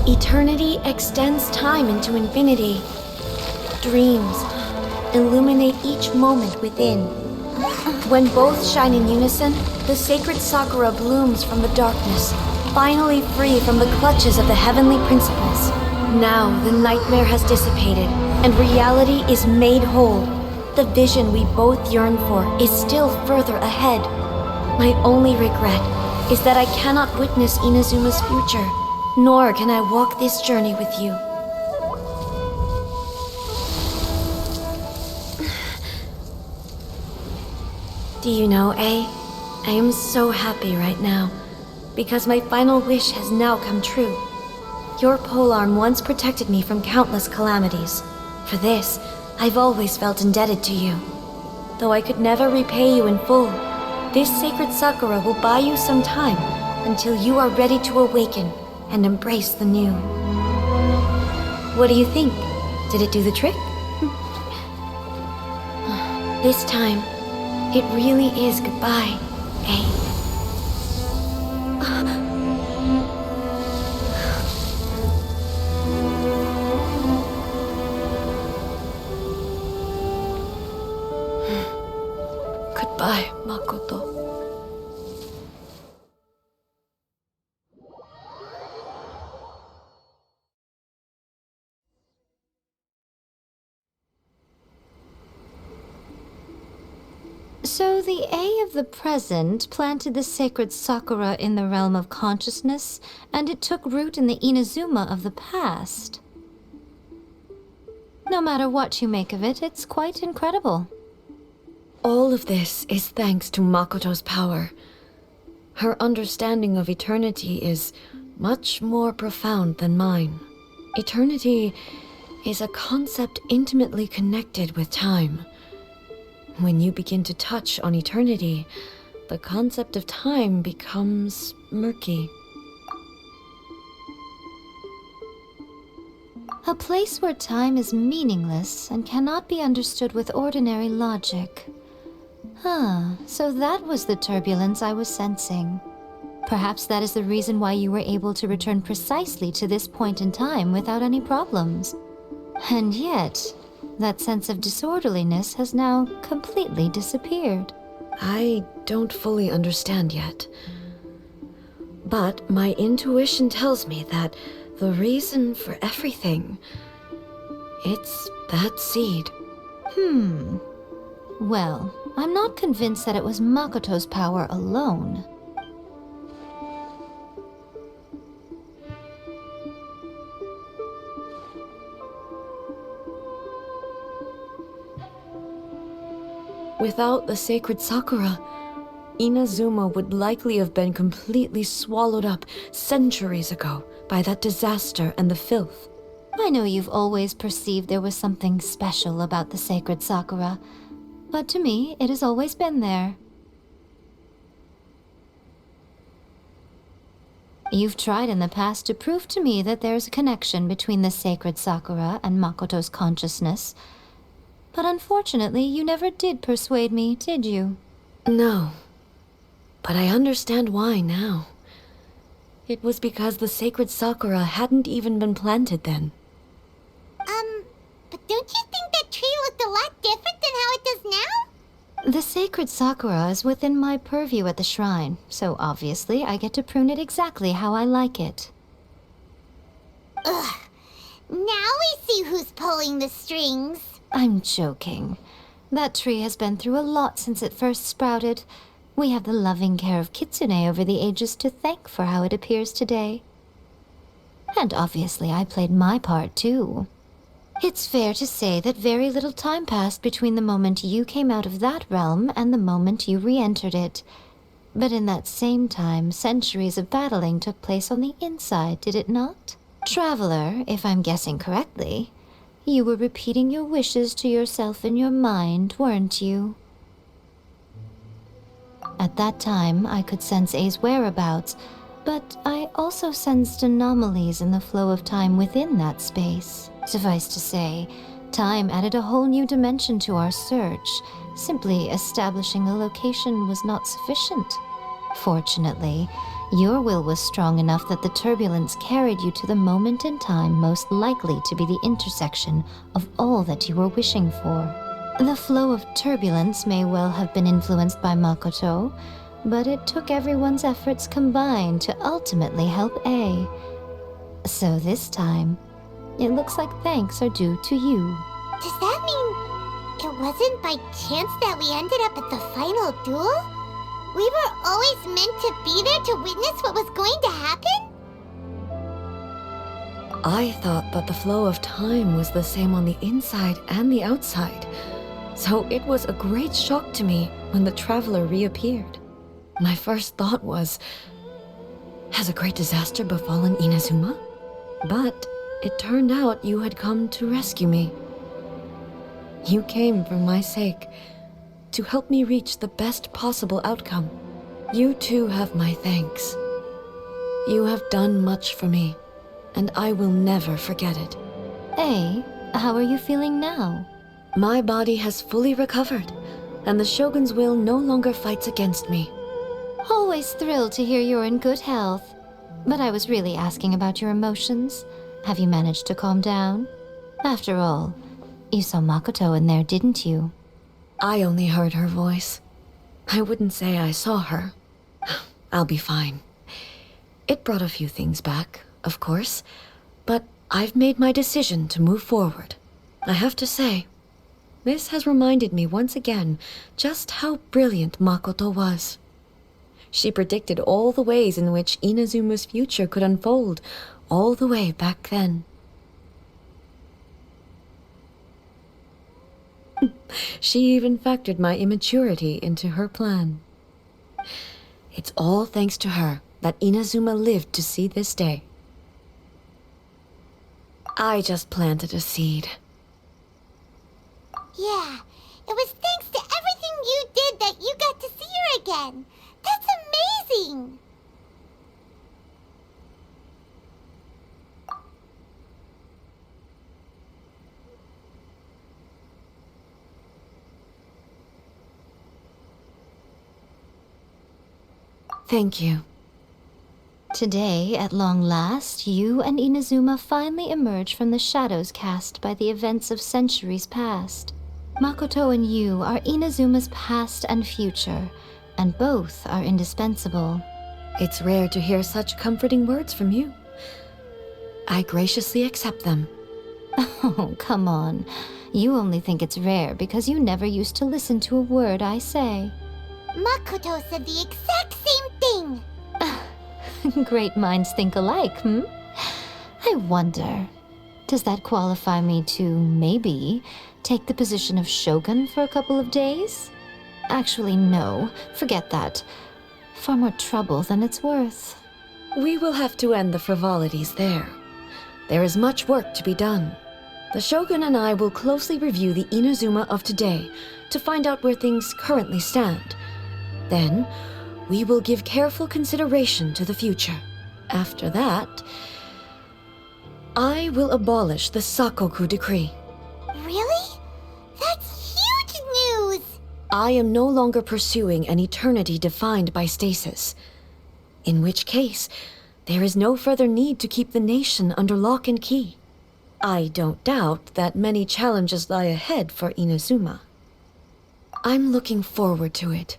Eternity extends time into infinity. Dreams illuminate each moment within. When both shine in unison, the sacred Sakura blooms from the darkness, finally free from the clutches of the heavenly principles. Now the nightmare has dissipated, and reality is made whole. The vision we both yearn for is still further ahead. My only regret is that I cannot witness Inazuma's future, nor can I walk this journey with you. Do you know, I am so happy right now, because my final wish has now come true. Your polearm once protected me from countless calamities. For this, I've always felt indebted to you. Though I could never repay you in full, this sacred Sakura will buy you some time until you are ready to awaken and embrace the new. What do you think? Did it do the trick? This time, it really is goodbye, eh? Goodbye, Makoto. So the A of the present planted the sacred Sakura in the realm of consciousness, and it took root in the Inazuma of the past. No matter what you make of it, it's quite incredible. All of this is thanks to Makoto's power. Her understanding of eternity is much more profound than mine. Eternity is a concept intimately connected with time. When you begin to touch on eternity, the concept of time becomes murky. A place where time is meaningless and cannot be understood with ordinary logic. So that was the turbulence I was sensing. Perhaps that is the reason why you were able to return precisely to this point in time without any problems. And yet, that sense of disorderliness has now completely disappeared. I don't fully understand yet. But my intuition tells me that the reason for everything, it's that seed. Well, I'm not convinced that it was Makoto's power alone. Without the sacred Sakura, Inazuma would likely have been completely swallowed up centuries ago by that disaster and the filth. I know you've always perceived there was something special about the sacred Sakura, but to me, it has always been there. You've tried in the past to prove to me that there's a connection between the sacred Sakura and Makoto's consciousness, But unfortunately, you never did persuade me, did you? No. But I understand why now. It was because the sacred sakura hadn't even been planted then. But don't you think that tree looked a lot different than how it does now? The sacred sakura is within my purview at the shrine, so obviously I get to prune it exactly how I like it. Ugh. Now we see who's pulling the strings. I'm joking. That tree has been through a lot since it first sprouted. We have the loving care of Kitsune over the ages to thank for how it appears today. And obviously I played my part too. It's fair to say that very little time passed between the moment you came out of that realm and the moment you re-entered it. But in that same time, centuries of battling took place on the inside, did it not? Traveler, if I'm guessing correctly, you were repeating your wishes to yourself in your mind, weren't you? At that time, I could sense A's whereabouts, but I also sensed anomalies in the flow of time within that space. Suffice to say, time added a whole new dimension to our search. Simply establishing a location was not sufficient. Fortunately, your will was strong enough that the turbulence carried you to the moment in time most likely to be the intersection of all that you were wishing for. The flow of turbulence may well have been influenced by Makoto, but it took everyone's efforts combined to ultimately help A. So this time, it looks like thanks are due to you. Does that mean it wasn't by chance that we ended up at the final duel? We were always meant to be there to witness what was going to happen? I thought that the flow of time was the same on the inside and the outside. So it was a great shock to me when the traveler reappeared. My first thought was, has a great disaster befallen Inazuma? But it turned out you had come to rescue me. You came for my sake, to help me reach the best possible outcome. You too have my thanks. You have done much for me, and I will never forget it. A, how are you feeling now? My body has fully recovered, and the Shogun's will no longer fights against me. Always thrilled to hear you're in good health. But I was really asking about your emotions. Have you managed to calm down? After all, you saw Makoto in there, didn't you? I only heard her voice. I wouldn't say I saw her. I'll be fine. It brought a few things back, of course, but I've made my decision to move forward. I have to say, this has reminded me once again just how brilliant Makoto was. She predicted all the ways in which Inazuma's future could unfold, all the way back then. She even factored my immaturity into her plan. It's all thanks to her that Inazuma lived to see this day. I just planted a seed. Yeah, it was thanks to everything you did that you got to see her again. That's amazing! Thank you. Today, at long last, you and Inazuma finally emerge from the shadows cast by the events of centuries past. Makoto and you are Inazuma's past and future, and both are indispensable. It's rare to hear such comforting words from you. I graciously accept them. Oh, come on. You only think it's rare because you never used to listen to a word I say. Makoto said the exact same thing! Great minds think alike, hmm? I wonder, does that qualify me to, maybe, take the position of Shogun for a couple of days? Actually, no. Forget that. Far more trouble than it's worth. We will have to end the frivolities there. There is much work to be done. The Shogun and I will closely review the Inazuma of today to find out where things currently stand. Then, we will give careful consideration to the future. After that, I will abolish the Sakoku decree. Really? That's huge news! I am no longer pursuing an eternity defined by stasis. In which case, there is no further need to keep the nation under lock and key. I don't doubt that many challenges lie ahead for Inazuma. I'm looking forward to it.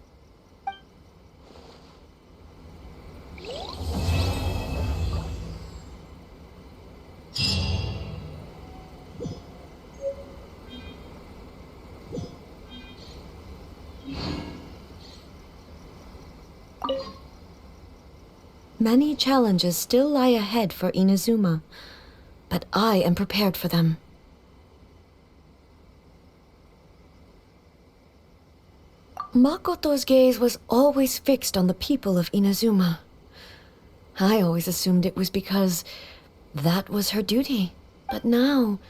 Many challenges still lie ahead for Inazuma, but I am prepared for them. Makoto's gaze was always fixed on the people of Inazuma. I always assumed it was because that was her duty. But now,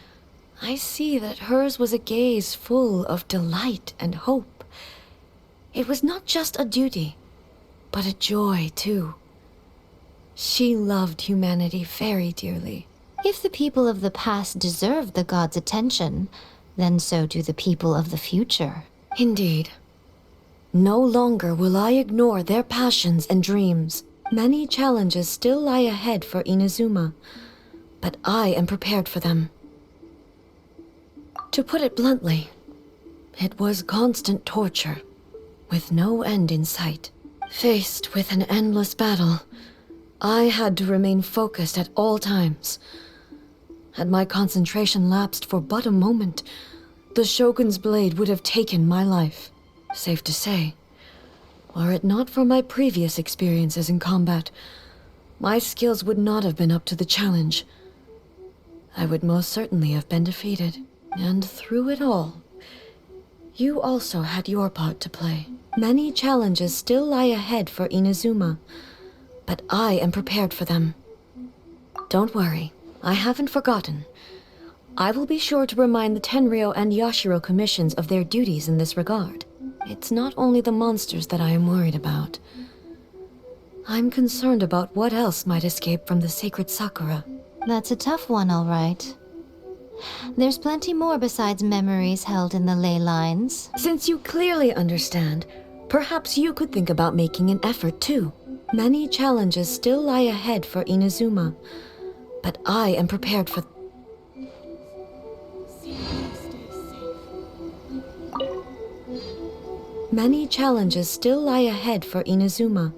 I see that hers was a gaze full of delight and hope. It was not just a duty, but a joy, too. She loved humanity very dearly. If the people of the past deserve the god's attention, then so do the people of the future. Indeed. No longer will I ignore their passions and dreams. Many challenges still lie ahead for Inazuma, but I am prepared for them. To put it bluntly, it was constant torture, with no end in sight. Faced with an endless battle, I had to remain focused at all times. Had my concentration lapsed for but a moment, the Shogun's blade would have taken my life. Safe to say, were it not for my previous experiences in combat, my skills would not have been up to the challenge. I would most certainly have been defeated. And through it all, you also had your part to play. Many challenges still lie ahead for Inazuma, but I am prepared for them. Don't worry, I haven't forgotten. I will be sure to remind the Tenryou and Yashiro commissions of their duties in this regard. It's not only the monsters that I am worried about. I'm concerned about what else might escape from the sacred Sakura. That's a tough one, all right. There's plenty more besides memories held in the ley lines. Since you clearly understand, perhaps you could think about making an effort too. Many challenges still lie ahead for Inazuma, but I am prepared for... Many challenges still lie ahead for Inazuma,